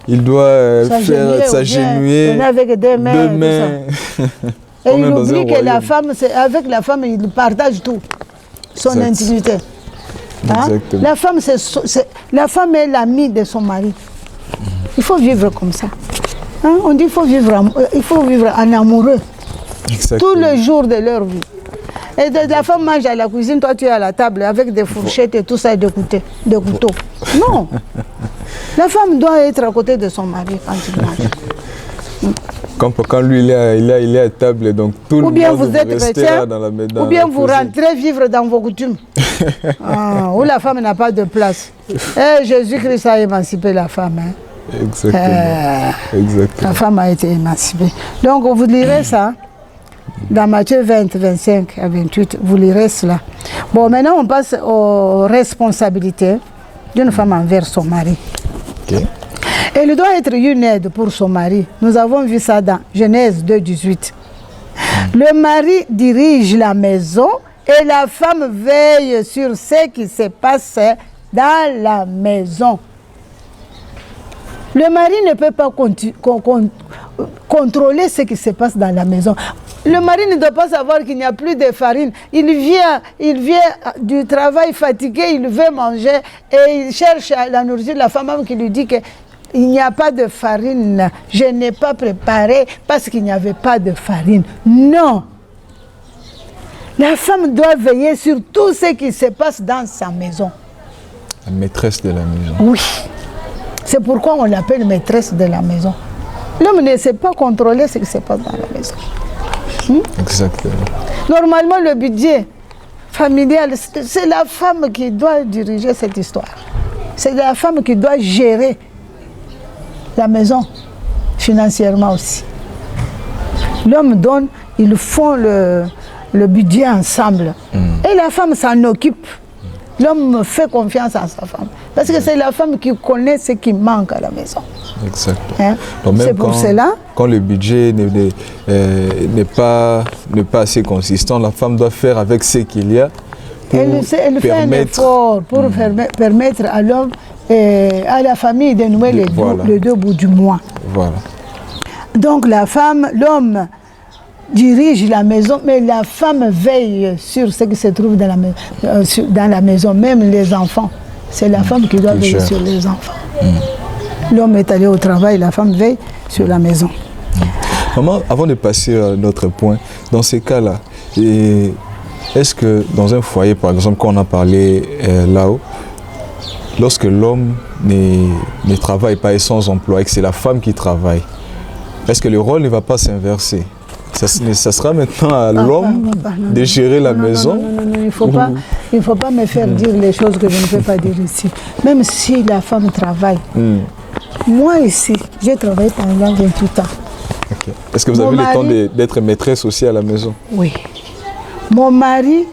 Speaker 2: il doit faire s'agenouiller
Speaker 1: avec deux mains. Et il oublie que la femme, avec la femme, il partage tout, son intimité. Hein? La femme est l'amie de son mari. Il faut vivre comme ça. Hein? On dit qu'il faut vivre en amoureux. Tous les jours de leur vie. Et la femme mange à la cuisine, toi tu es à la table avec des fourchettes et tout ça et des couteaux. Non. La femme doit être à côté de son mari quand il mange.
Speaker 2: Quand lui il est à table, donc tout le monde
Speaker 1: vous êtes chrétien, ou bien vous rentrez vivre dans vos coutumes. Où la femme n'a pas de place. Jésus-Christ a émancipé la femme. Hein. Exactement. La femme a été émancipée. Donc vous lirez ça dans Matthieu 20, 25 à 28, vous lirez cela. Bon, maintenant on passe aux responsabilités d'une femme envers son mari. Elle doit être une aide pour son mari. Nous avons vu ça dans Genèse 2, 18. Le mari dirige la maison et la femme veille sur ce qui se passe dans la maison. Le mari ne peut pas contrôler ce qui se passe dans la maison. Le mari ne doit pas savoir qu'il n'y a plus de farine. Il vient du travail fatigué, il veut manger et il cherche la nourriture. La femme qui lui dit qu'il n'y a pas de farine. Je n'ai pas préparé parce qu'il n'y avait pas de farine. Non. La femme doit veiller sur tout ce qui se passe dans sa maison.
Speaker 2: La maîtresse de la maison.
Speaker 1: Oui. C'est pourquoi on l'appelle maîtresse de la maison. L'homme ne sait pas contrôler ce qui se passe dans la maison.
Speaker 2: Exactement.
Speaker 1: Normalement, le budget familial, c'est la femme qui doit diriger cette histoire. C'est la femme qui doit gérer la maison, financièrement aussi. L'homme donne, ils font le budget ensemble. Et la femme s'en occupe. L'homme fait confiance à sa femme. Parce que c'est la femme qui connaît ce qui manque à la maison.
Speaker 2: Exactement.
Speaker 1: Hein?
Speaker 2: C'est
Speaker 1: pour cela.
Speaker 2: Quand le budget n'est pas assez consistant, la femme doit faire avec ce qu'il y a.
Speaker 1: Elle fait un effort pour permettre à l'homme et à la famille de nouer les deux bouts du mois.
Speaker 2: Voilà.
Speaker 1: Donc la femme, l'homme dirige la maison, mais la femme veille sur ce qui se trouve dans la maison, même les enfants. C'est la femme qui doit veiller sur les enfants. L'homme est allé au travail, la femme veille sur la maison.
Speaker 2: Maman, avant de passer à notre point, dans ces cas-là, est-ce que dans un foyer, par exemple, quand on a parlé là-haut, lorsque l'homme ne travaille pas et sans emploi et que c'est la femme qui travaille, est-ce que le rôle ne va pas s'inverser? Ça sera maintenant à l'homme de gérer la maison.
Speaker 1: Non, il ne faut pas me faire dire les choses que je ne peux pas dire ici. Même si la femme travaille. Moi ici, j'ai travaillé pendant 28 ans.
Speaker 2: Okay. Est-ce que vous avez le temps d'être maîtresse aussi à la maison?
Speaker 1: Oui. Mon mari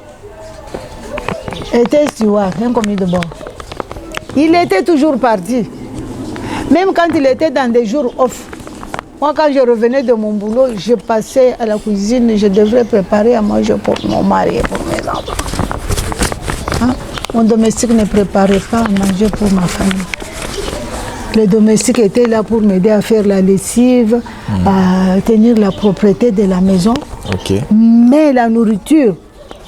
Speaker 1: était steward, un commis de bord. Il était toujours parti. Même quand il était dans des jours off. Moi, quand je revenais de mon boulot, je passais à la cuisine, je devrais préparer à manger pour mon mari et pour mes enfants. Hein? Mon domestique ne préparait pas à manger pour ma famille. Le domestique était là pour m'aider à faire la lessive, à tenir la propreté de la maison.
Speaker 2: Okay.
Speaker 1: Mais la nourriture,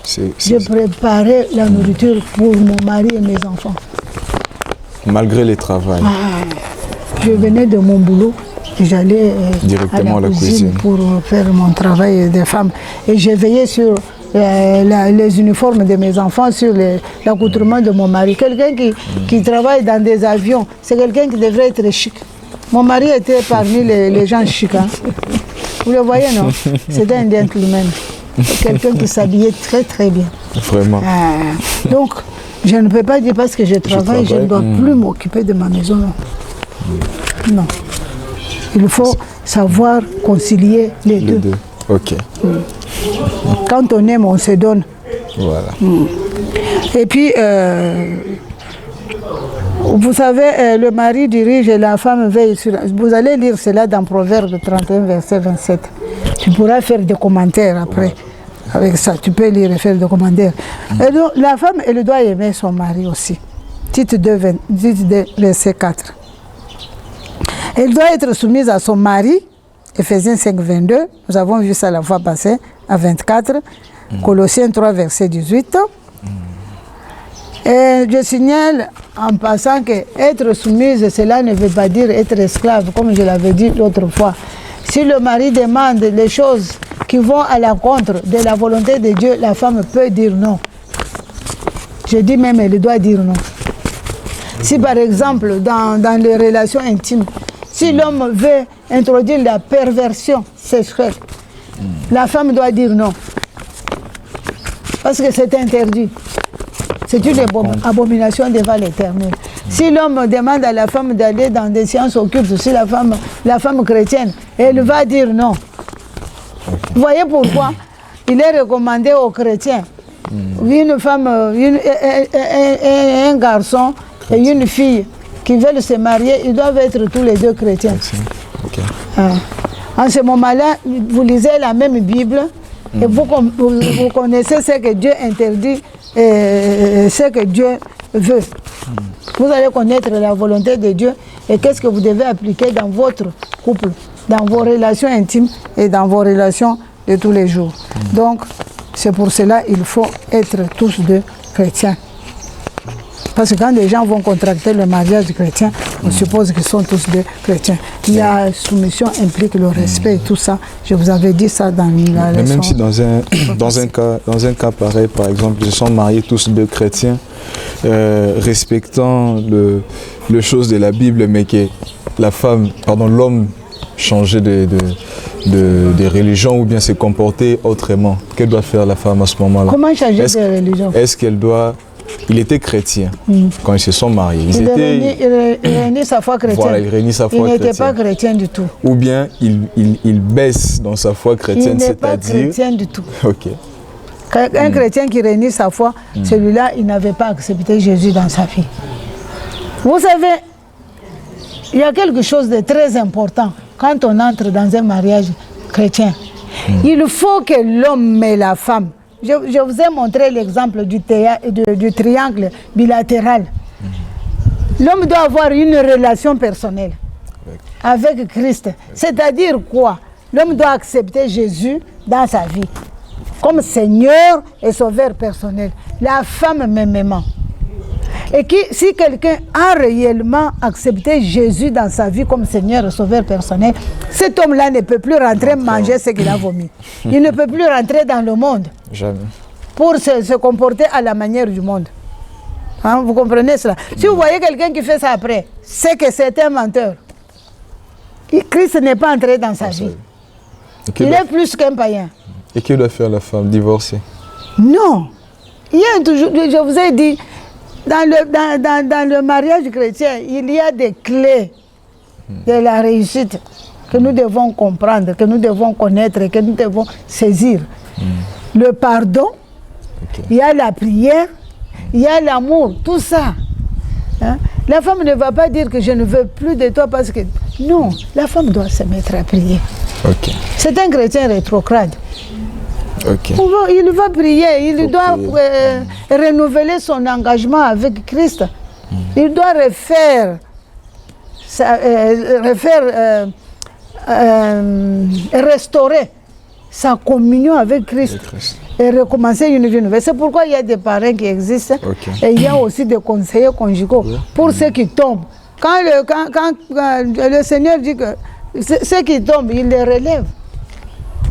Speaker 1: je préparais la nourriture pour mon mari et mes enfants.
Speaker 2: Malgré les travails.
Speaker 1: Je venais de mon boulot. J'allais
Speaker 2: directement
Speaker 1: à la
Speaker 2: cuisine
Speaker 1: pour faire mon travail de femme. Et j'ai veillé sur les uniformes de mes enfants, sur l'accoutrement de mon mari. Quelqu'un qui travaille dans des avions, c'est quelqu'un qui devrait être chic. Mon mari était parmi les gens chics. Hein. Vous le voyez, non? C'était un gentleman. Quelqu'un qui s'habillait très très bien.
Speaker 2: Vraiment.
Speaker 1: Donc, je ne peux pas dire parce que je travaille, je ne dois plus m'occuper de ma maison. Non. Il faut savoir concilier les deux.
Speaker 2: Ok.
Speaker 1: Quand on aime, on se donne.
Speaker 2: Voilà.
Speaker 1: Et puis, vous savez, le mari dirige et la femme veille sur... Vous allez lire cela dans Proverbe 31, verset 27. Tu pourras faire des commentaires après. Avec ça, tu peux lire et faire des commentaires. Et donc, la femme, elle doit aimer son mari aussi. Titre 2, verset 4. Elle doit être soumise à son mari, Ephésiens 5, 22, nous avons vu ça la fois passée, à 24, Colossiens 3, verset 18. Et je signale en passant que être soumise, cela ne veut pas dire être esclave, comme je l'avais dit l'autre fois. Si le mari demande les choses qui vont à l'encontre de la volonté de Dieu, la femme peut dire non. Je dis même, elle doit dire non. Si par exemple, dans les relations intimes, si l'homme veut introduire la perversion sexuelle, la femme doit dire non. Parce que c'est interdit. C'est une abomination devant l'Éternel. Si l'homme demande à la femme d'aller dans des séances occultes, si la femme chrétienne, elle va dire non. Vous voyez pourquoi il est recommandé aux chrétiens. Une femme, un garçon et une fille qui veulent se marier, ils doivent être tous les deux chrétiens.
Speaker 2: Okay.
Speaker 1: En ce moment-là, vous lisez la même Bible et vous connaissez ce que Dieu interdit et ce que Dieu veut. Vous allez connaître la volonté de Dieu et qu'est-ce que vous devez appliquer dans votre couple, dans vos relations intimes et dans vos relations de tous les jours. Donc, c'est pour cela qu'il faut être tous deux chrétiens. Parce que quand les gens vont contracter le mariage chrétien, on suppose qu'ils sont tous des chrétiens. La soumission implique le respect et tout ça. Je vous avais dit ça dans la leçon.
Speaker 2: Mais même si dans un cas pareil, par exemple, ils sont mariés tous deux chrétiens, respectant le chose de la Bible, mais que l'homme changeait de religion ou bien se comporter autrement. Que doit faire la femme à ce moment-là?
Speaker 1: Comment changer de religion?
Speaker 2: Est-ce qu'elle doit... Il était chrétien quand ils se sont mariés.
Speaker 1: Il réunit sa foi chrétienne.
Speaker 2: Voilà, il réunit sa foi
Speaker 1: chrétienne. Il
Speaker 2: chrétienne.
Speaker 1: n'était pas chrétien du tout.
Speaker 2: Ou bien il baisse dans sa foi chrétienne, c'est-à-dire...
Speaker 1: Il n'est pas chrétien du tout.
Speaker 2: Ok.
Speaker 1: Un chrétien qui réunit sa foi, celui-là, il n'avait pas accepté Jésus dans sa vie. Vous savez, il y a quelque chose de très important quand on entre dans un mariage chrétien. Il faut que l'homme et la femme... Je vous ai montré l'exemple du triangle bilatéral. L'homme doit avoir une relation personnelle avec Christ. C'est-à-dire quoi? L'homme doit accepter Jésus dans sa vie comme Seigneur et Sauveur personnel. La femme mêmement. Et si quelqu'un a réellement accepté Jésus dans sa vie comme Seigneur et Sauveur personnel, cet homme-là ne peut plus rentrer manger ce qu'il a vomi. Il ne peut plus rentrer dans le monde.
Speaker 2: Jamais.
Speaker 1: Pour se comporter à la manière du monde. Hein, vous comprenez cela? Si vous voyez quelqu'un qui fait ça après, c'est que c'est un menteur. Christ n'est pas entré dans sa vie. Il est plus qu'un païen.
Speaker 2: Et que doit faire la femme? Divorcer?
Speaker 1: Non. Il y a toujours, je vous ai dit, dans le mariage chrétien, il y a des clés de la réussite que nous devons comprendre, que nous devons connaître et que nous devons saisir. Le pardon, il y a la prière, il y a l'amour, tout ça. Hein? La femme ne va pas dire que je ne veux plus de toi parce que... Non, la femme doit se mettre à prier. C'est un chrétien rétrograde. Il va prier, il doit renouveler son engagement avec Christ. Il doit restaurer sa communion avec Christ et recommencer une vie nouvelle. C'est pourquoi il y a des parrains qui existent et il y a aussi des conseillers conjugaux pour ceux qui tombent. Quand le Seigneur dit que ceux qui tombent, il les relève.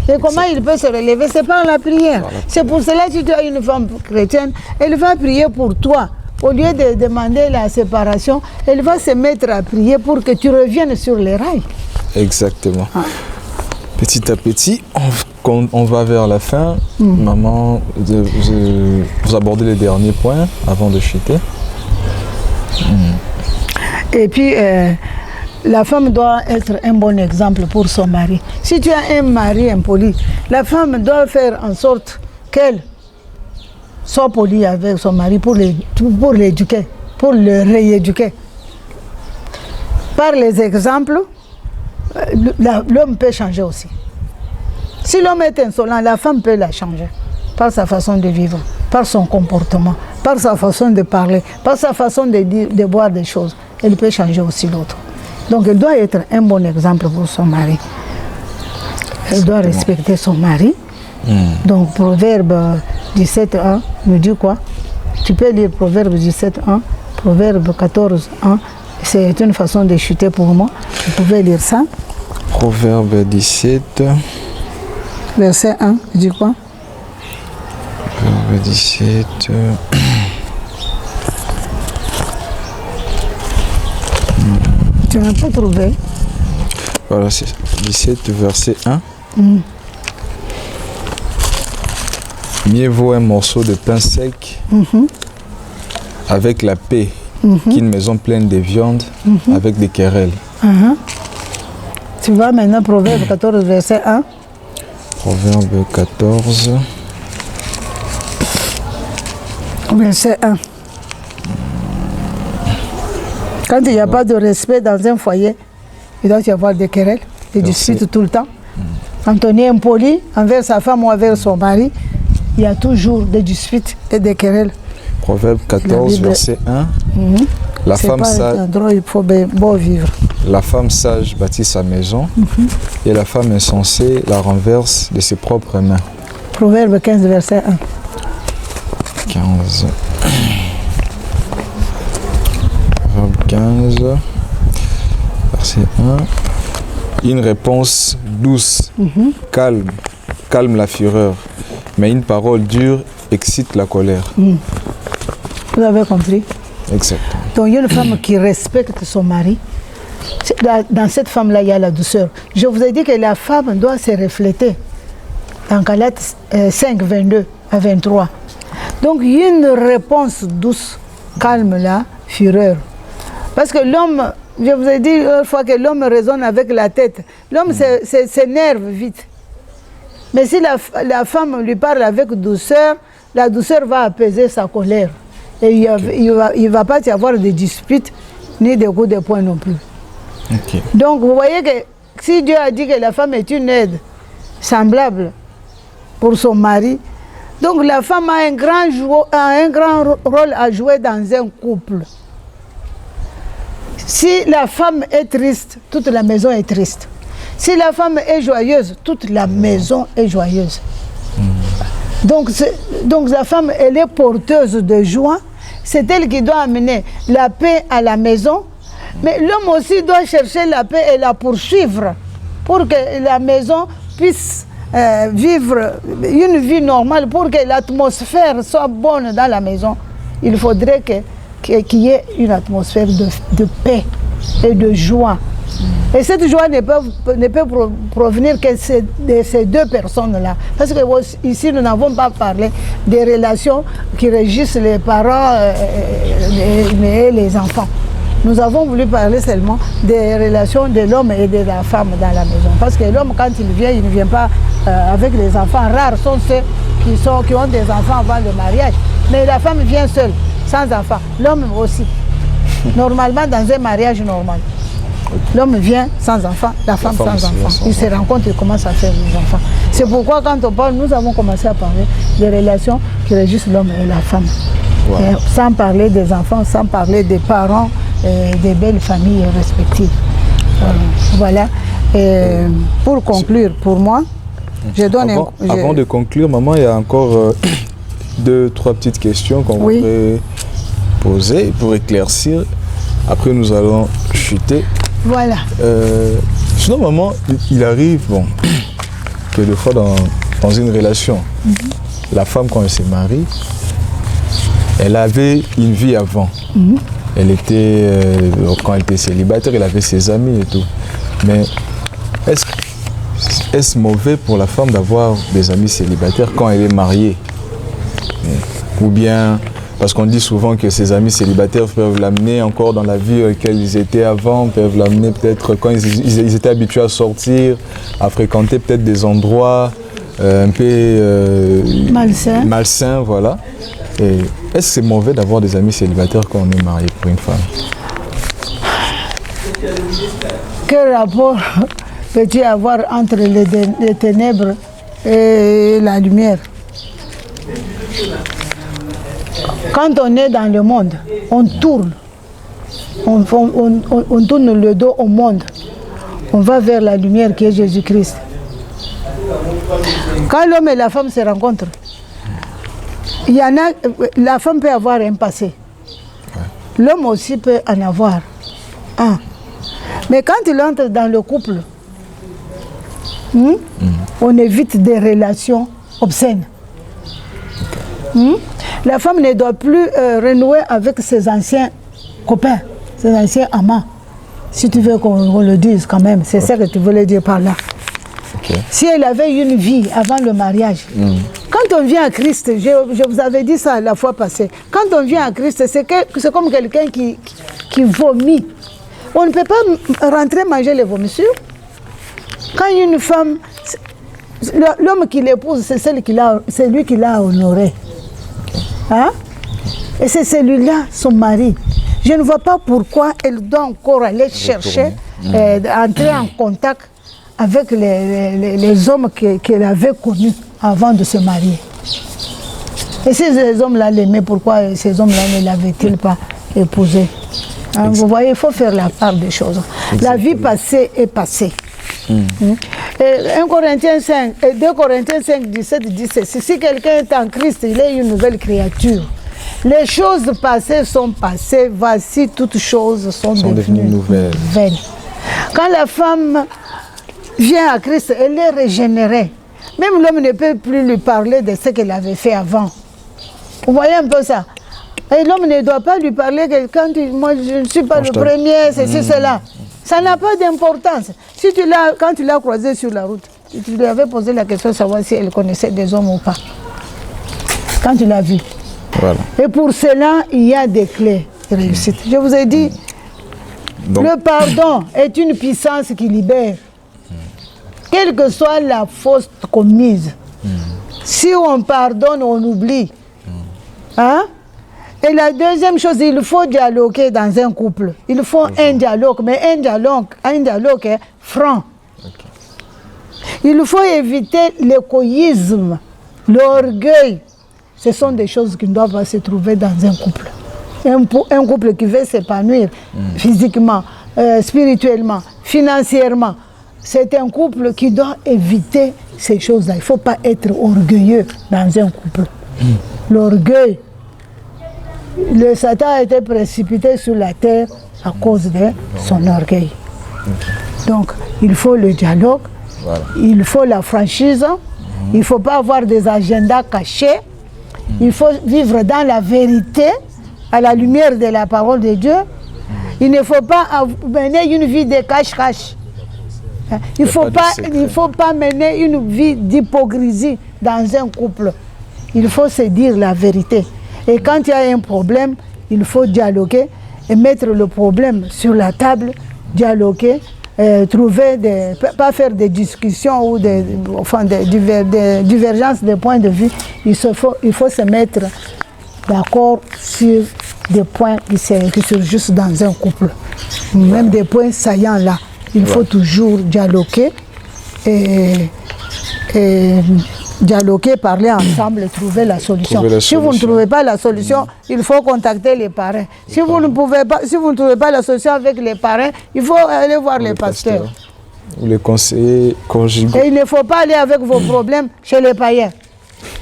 Speaker 1: Et comment il peut se relever? C'est par la prière. C'est pour cela que si tu as une femme chrétienne, elle va prier pour toi. Au lieu de demander la séparation, elle va se mettre à prier pour que tu reviennes sur les rails.
Speaker 2: Exactement. Petit à petit, on va vers la fin. Maman, vous abordez les derniers points avant de chuter.
Speaker 1: Et puis, la femme doit être un bon exemple pour son mari. Si tu as un mari impoli, la femme doit faire en sorte qu'elle soit polie avec son mari pour l'éduquer, pour le rééduquer. Par les exemples, l'homme peut changer aussi. Si l'homme est insolent, la femme peut la changer par sa façon de vivre, par son comportement, par sa façon de parler, par sa façon de dire, de voir des choses. Elle peut changer aussi l'autre. Donc elle doit être un bon exemple pour son mari. Elle doit respecter son mari. Donc Proverbe 17.1 nous dit quoi? Tu peux lire Proverbe 17.1, Proverbe 14.1. C'est une façon de chuter pour moi. Vous pouvez lire ça.
Speaker 2: Proverbe 17.
Speaker 1: Verset 1, dit quoi?
Speaker 2: Proverbe 17.
Speaker 1: Tu n'as pas trouvé?
Speaker 2: Voilà, c'est 17, verset 1. Mieux vaut un morceau de pain sec avec la paix qu'une maison pleine de viande avec des querelles.
Speaker 1: Tu vois maintenant Proverbe 14, verset 1.
Speaker 2: Proverbe 14.
Speaker 1: Verset 1. Quand il n'y a pas de respect dans un foyer, il doit y avoir des querelles, des disputes tout le temps. Quand on est impoli envers sa femme ou envers son mari, il y a toujours des disputes et des querelles.
Speaker 2: Proverbe 14, verset 1. La femme sage,
Speaker 1: il faut bien vivre.
Speaker 2: La femme sage bâtit sa maison et la femme insensée la renverse de ses propres mains.
Speaker 1: Proverbe 15, verset 1.
Speaker 2: 15. 15, verset 1. Une réponse douce, calme la fureur, mais une parole dure excite la colère.
Speaker 1: Vous avez compris?
Speaker 2: Exactement.
Speaker 1: Donc, il y a une femme qui respecte son mari. Dans cette femme-là, il y a la douceur. Je vous ai dit que la femme doit se refléter. Dans Galates 5, 22 à 23. Donc, il y a une réponse douce, calme la fureur. Parce que l'homme, je vous ai dit une fois que l'homme raisonne avec la tête. L'homme s'énerve vite. Mais si la femme lui parle avec douceur, la douceur va apaiser sa colère. Et il va pas y avoir de disputes ni de coups de poing non plus.
Speaker 2: Okay.
Speaker 1: Donc vous voyez que si Dieu a dit que la femme est une aide semblable pour son mari, donc la femme a un grand rôle à jouer dans un couple. Si la femme est triste, toute la maison est triste. Si la femme est joyeuse, toute la maison est joyeuse. Donc la femme, elle est porteuse de joie. C'est elle qui doit amener la paix à la maison. Mais l'homme aussi doit chercher la paix et la poursuivre pour que la maison puisse vivre une vie normale, pour que l'atmosphère soit bonne dans la maison. Il faudrait qu'il y ait une atmosphère de paix et de joie. Et cette joie ne peut provenir que de ces deux personnes-là. Parce que ici, nous n'avons pas parlé des relations qui régissent les parents et les enfants. Nous avons voulu parler seulement des relations de l'homme et de la femme dans la maison. Parce que l'homme, quand il ne vient pas avec les enfants. Rares sont ceux qui ont des enfants avant le mariage. Mais la femme vient seule, sans enfant. L'homme aussi. Normalement, dans un mariage normal. L'homme vient sans enfant, la femme sans enfant. Ils se rencontrent et commencent à faire des enfants. C'est pourquoi quand on parle, nous avons commencé à parler des relations qui régissent l'homme et la femme. Wow. Sans parler des enfants, sans parler des parents, des belles familles respectives. Voilà. Et pour conclure, pour moi, je donne
Speaker 2: avant de conclure, maman, il y a encore 2-3 petites questions qu'on voudrait poser pour éclaircir. Après, nous allons chuter.
Speaker 1: Voilà.
Speaker 2: Sinon, maman, il arrive, que des fois dans une relation, la femme, quand elle se marie, elle avait une vie avant. Elle était, quand elle était célibataire, elle avait ses amis et tout. Mais est-ce mauvais pour la femme d'avoir des amis célibataires quand elle est mariée? Ou bien, parce qu'on dit souvent que ses amis célibataires peuvent l'amener encore dans la vie laquelle ils étaient avant, peuvent l'amener peut-être quand ils étaient habitués à sortir, à fréquenter peut-être des endroits un peu malsains, voilà. Et est-ce que c'est mauvais d'avoir des amis célibataires quand on est marié pour une femme?
Speaker 1: Quel rapport peux-tu avoir entre les ténèbres et la lumière? Quand on est dans le monde, on tourne. On tourne le dos au monde. On va vers la lumière qui est Jésus-Christ. Quand l'homme et la femme se rencontrent, la femme peut avoir un passé. L'homme aussi peut en avoir un. Mais quand il entre dans le couple, on évite des relations obscènes. La femme ne doit plus renouer avec ses anciens copains, ses anciens amants. Si tu veux qu'on le dise quand même, c'est ça que tu voulais dire par là. Okay. Si elle avait une vie avant le mariage, quand on vient à Christ, je vous avais dit ça la fois passée, quand on vient à Christ, c'est comme quelqu'un qui vomit. On ne peut pas rentrer manger les vomissures. Quand une femme, l'homme qui l'épouse, c'est lui qui l'a honoré. Hein? Et c'est celui-là, son mari. Je ne vois pas pourquoi elle doit encore aller chercher, entrer en contact avec les hommes qu'elle avait connus avant de se marier. Et si ces hommes-là l'aimaient, pourquoi ces hommes-là ne l'avaient-ils pas épousé? Hein, vous voyez, il faut faire la part des choses. Exactement. La vie passée est passée. Et 1 Corinthiens 5, 2 Corinthiens 5, 17 dit ceci: si quelqu'un est en Christ, il est une nouvelle créature. Les choses passées sont passées, voici toutes choses sont devenues nouvelles. Quand la femme vient à Christ, elle est régénérée. Même l'homme ne peut plus lui parler de ce qu'elle avait fait avant. Vous voyez un peu ça? Et l'homme ne doit pas lui parler que moi je ne suis pas le premier, ceci, cela. Ça n'a pas d'importance. Si quand tu l'as croisé sur la route, tu lui avais posé la question de savoir si elle connaissait des hommes ou pas. Quand tu l'as vu.
Speaker 2: Voilà.
Speaker 1: Et pour cela, il y a des clés de réussite. Je vous ai dit, donc, le pardon est une puissance qui libère. Quelle que soit la faute commise. Si on pardonne, on oublie. Hein? Et la deuxième chose, il faut dialoguer dans un couple. Il faut un dialogue, mais un dialogue est franc. Il faut éviter l'égoïsme, l'orgueil. Ce sont des choses qui ne doivent pas se trouver dans un couple. Un couple qui veut s'épanouir physiquement, spirituellement, financièrement. C'est un couple qui doit éviter ces choses-là. Il ne faut pas être orgueilleux dans un couple. L'orgueil, le Satan a été précipité sur la terre à cause de son orgueil. Donc, il faut le dialogue, il faut la franchise, il ne faut pas avoir des agendas cachés, il faut vivre dans la vérité, à la lumière de la parole de Dieu. Il ne faut pas mener une vie de cache-cache. Il ne faut pas mener une vie d'hypocrisie dans un couple. Il faut se dire la vérité. Et quand il y a un problème, il faut dialoguer et mettre le problème sur la table, dialoguer, pas faire des discussions ou des divergences de points de vue. Il faut se mettre d'accord sur des points qui surgissent dans un couple. Même des points saillants là. Il faut toujours dialoguer et dialoguer, parler ensemble, trouver la solution. Si vous ne trouvez pas la solution, il faut contacter les parrains. Si vous ne trouvez pas la solution avec les parrains, il faut aller voir les pasteurs.
Speaker 2: Ou les conseillers conjugaux.
Speaker 1: Et il ne faut pas aller avec vos problèmes chez les païens.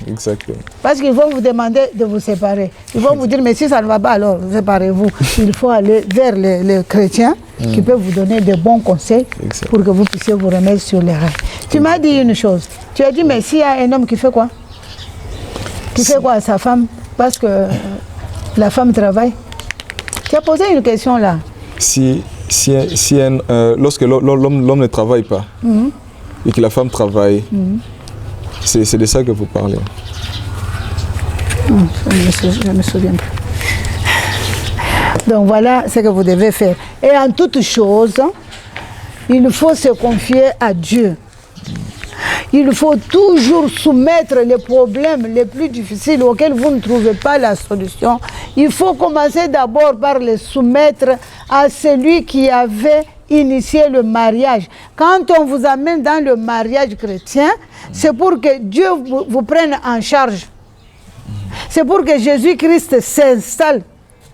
Speaker 2: Exactement.
Speaker 1: Parce qu'ils vont vous demander de vous séparer. Ils vont vous dire, mais si ça ne va pas, alors séparez-vous. Il faut aller vers les chrétiens qui peuvent vous donner de bons conseils pour que vous puissiez vous remettre sur les rails. Tu m'as dit une chose. Tu as dit, mais s'il y a un homme qui fait quoi? Qui fait quoi à sa femme? Parce que la femme travaille. Tu as posé une question là.
Speaker 2: Lorsque l'homme ne travaille pas et que la femme travaille, c'est de ça que vous parlez.
Speaker 1: Je ne me souviens plus. Donc voilà ce que vous devez faire. Et en toute chose, il faut se confier à Dieu. Il faut toujours soumettre les problèmes les plus difficiles auxquels vous ne trouvez pas la solution. Il faut commencer d'abord par les soumettre à celui qui avait initié le mariage. Quand on vous amène dans le mariage chrétien, c'est pour que Dieu vous prenne en charge. C'est pour que Jésus-Christ s'installe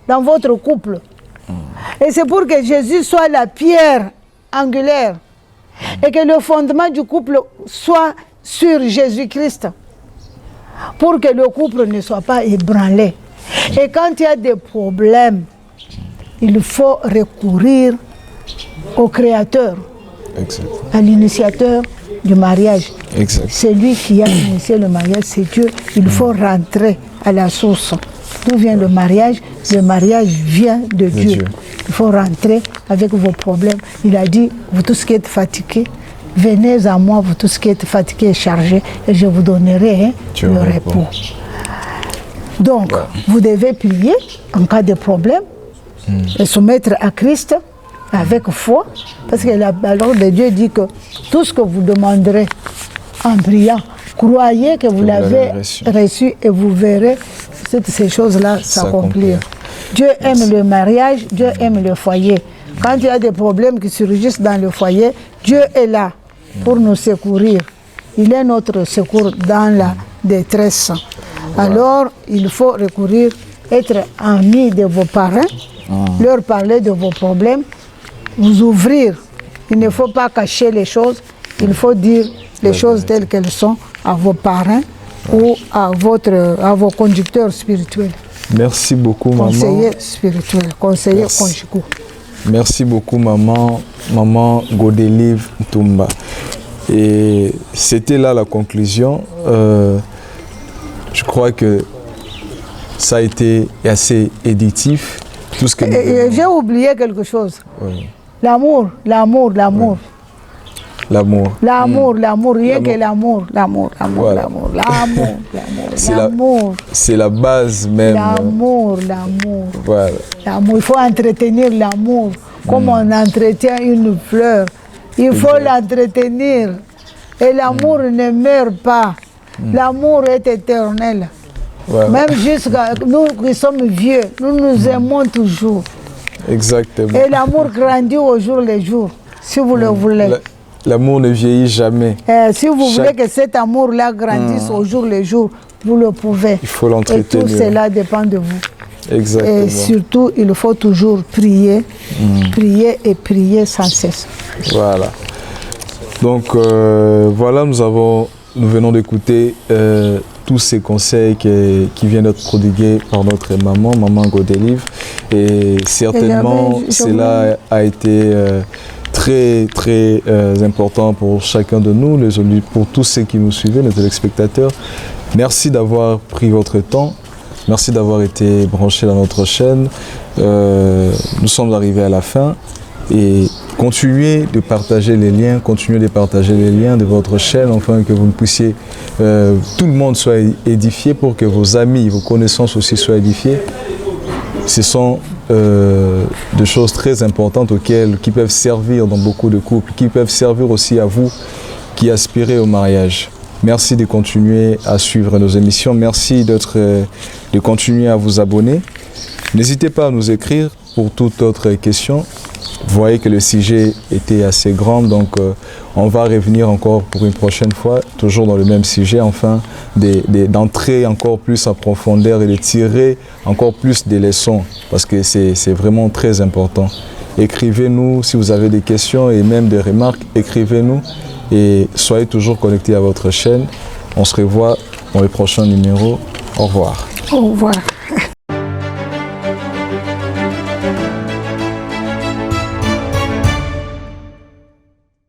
Speaker 1: dans votre couple. Et c'est pour que Jésus soit la pierre angulaire. Et que le fondement du couple soit sur Jésus-Christ. Pour que le couple ne soit pas ébranlé. Et quand il y a des problèmes, il faut recourir au Créateur, à l'initiateur du mariage. C'est lui qui a initié le mariage, c'est Dieu. Il faut rentrer à la source. D'où vient le mariage? Le mariage vient de Dieu. Il faut rentrer avec vos problèmes. Il a dit, vous tous qui êtes fatigués, venez à moi, vous tous qui êtes fatigués et chargés, et je vous donnerai le repos. Donc, vous devez prier en cas de problème et soumettre à Christ avec foi, parce que la parole de Dieu dit que tout ce que vous demanderez en priant, croyez que vous l'avez reçu et vous verrez toutes ces choses-là s'accomplir. Dieu aime le mariage, Dieu aime le foyer. Quand il y a des problèmes qui surgissent dans le foyer, Dieu est là pour nous secourir. Il est notre secours dans la détresse. Alors, il faut recourir, être ami de vos parents, leur parler de vos problèmes, vous ouvrir. Il ne faut pas cacher les choses, il faut dire les choses telles qu'elles sont à vos parents ou à vos conducteurs spirituels.
Speaker 2: Merci beaucoup, maman.
Speaker 1: Conseiller spirituel, conseiller conjugal.
Speaker 2: Merci beaucoup, maman Godelive Ntumba. Et c'était là la conclusion. Je crois que ça a été assez éditif. Tout ce que
Speaker 1: j'ai oublié quelque chose.
Speaker 2: Oui.
Speaker 1: L'amour.
Speaker 2: Oui.
Speaker 1: L'amour, rien que l'amour.
Speaker 2: Voilà.
Speaker 1: L'amour.
Speaker 2: C'est la base même.
Speaker 1: L'amour.
Speaker 2: Voilà.
Speaker 1: L'amour, il faut entretenir l'amour. Comme on entretient une fleur. Il faut l'entretenir. Et l'amour ne meurt pas. L'amour est éternel.
Speaker 2: Voilà.
Speaker 1: Même jusqu'à nous qui sommes vieux, nous nous aimons toujours.
Speaker 2: Exactement.
Speaker 1: Et l'amour grandit au jour le jour, si vous le voulez.
Speaker 2: L'amour ne vieillit jamais.
Speaker 1: Si vous voulez que cet amour-là grandisse au jour le jour, vous le pouvez.
Speaker 2: Il faut l'entretenir.
Speaker 1: Et tout cela dépend de vous.
Speaker 2: Exactement.
Speaker 1: Et surtout, il faut toujours prier, prier et prier sans cesse.
Speaker 2: Voilà. Donc voilà, nous venons d'écouter tous ces conseils qui viennent d'être prodigués par notre maman Godelive. Et certainement, cela a été très important pour chacun de nous, pour tous ceux qui nous suivaient, les téléspectateurs. Merci d'avoir pris votre temps. Merci d'avoir été branché dans notre chaîne. Nous sommes arrivés à la fin. Et continuez de partager les liens, de votre chaîne, afin que vous puissiez, tout le monde soit édifié, pour que vos amis, vos connaissances aussi soient édifiées. Ce sont des choses très importantes qui peuvent servir dans beaucoup de couples, qui peuvent servir aussi à vous qui aspirez au mariage. Merci de continuer à suivre nos émissions. Merci de continuer à vous abonner. N'hésitez pas à nous écrire pour toute autre question. Vous voyez que le sujet était assez grand, donc on va revenir encore pour une prochaine fois, toujours dans le même sujet, afin d'entrer encore plus en profondeur et de tirer encore plus des leçons, parce que c'est vraiment très important. Écrivez-nous si vous avez des questions et même des remarques, écrivez-nous et soyez toujours connectés à votre chaîne. On se revoit dans le prochain numéro. Au revoir.
Speaker 1: Au revoir.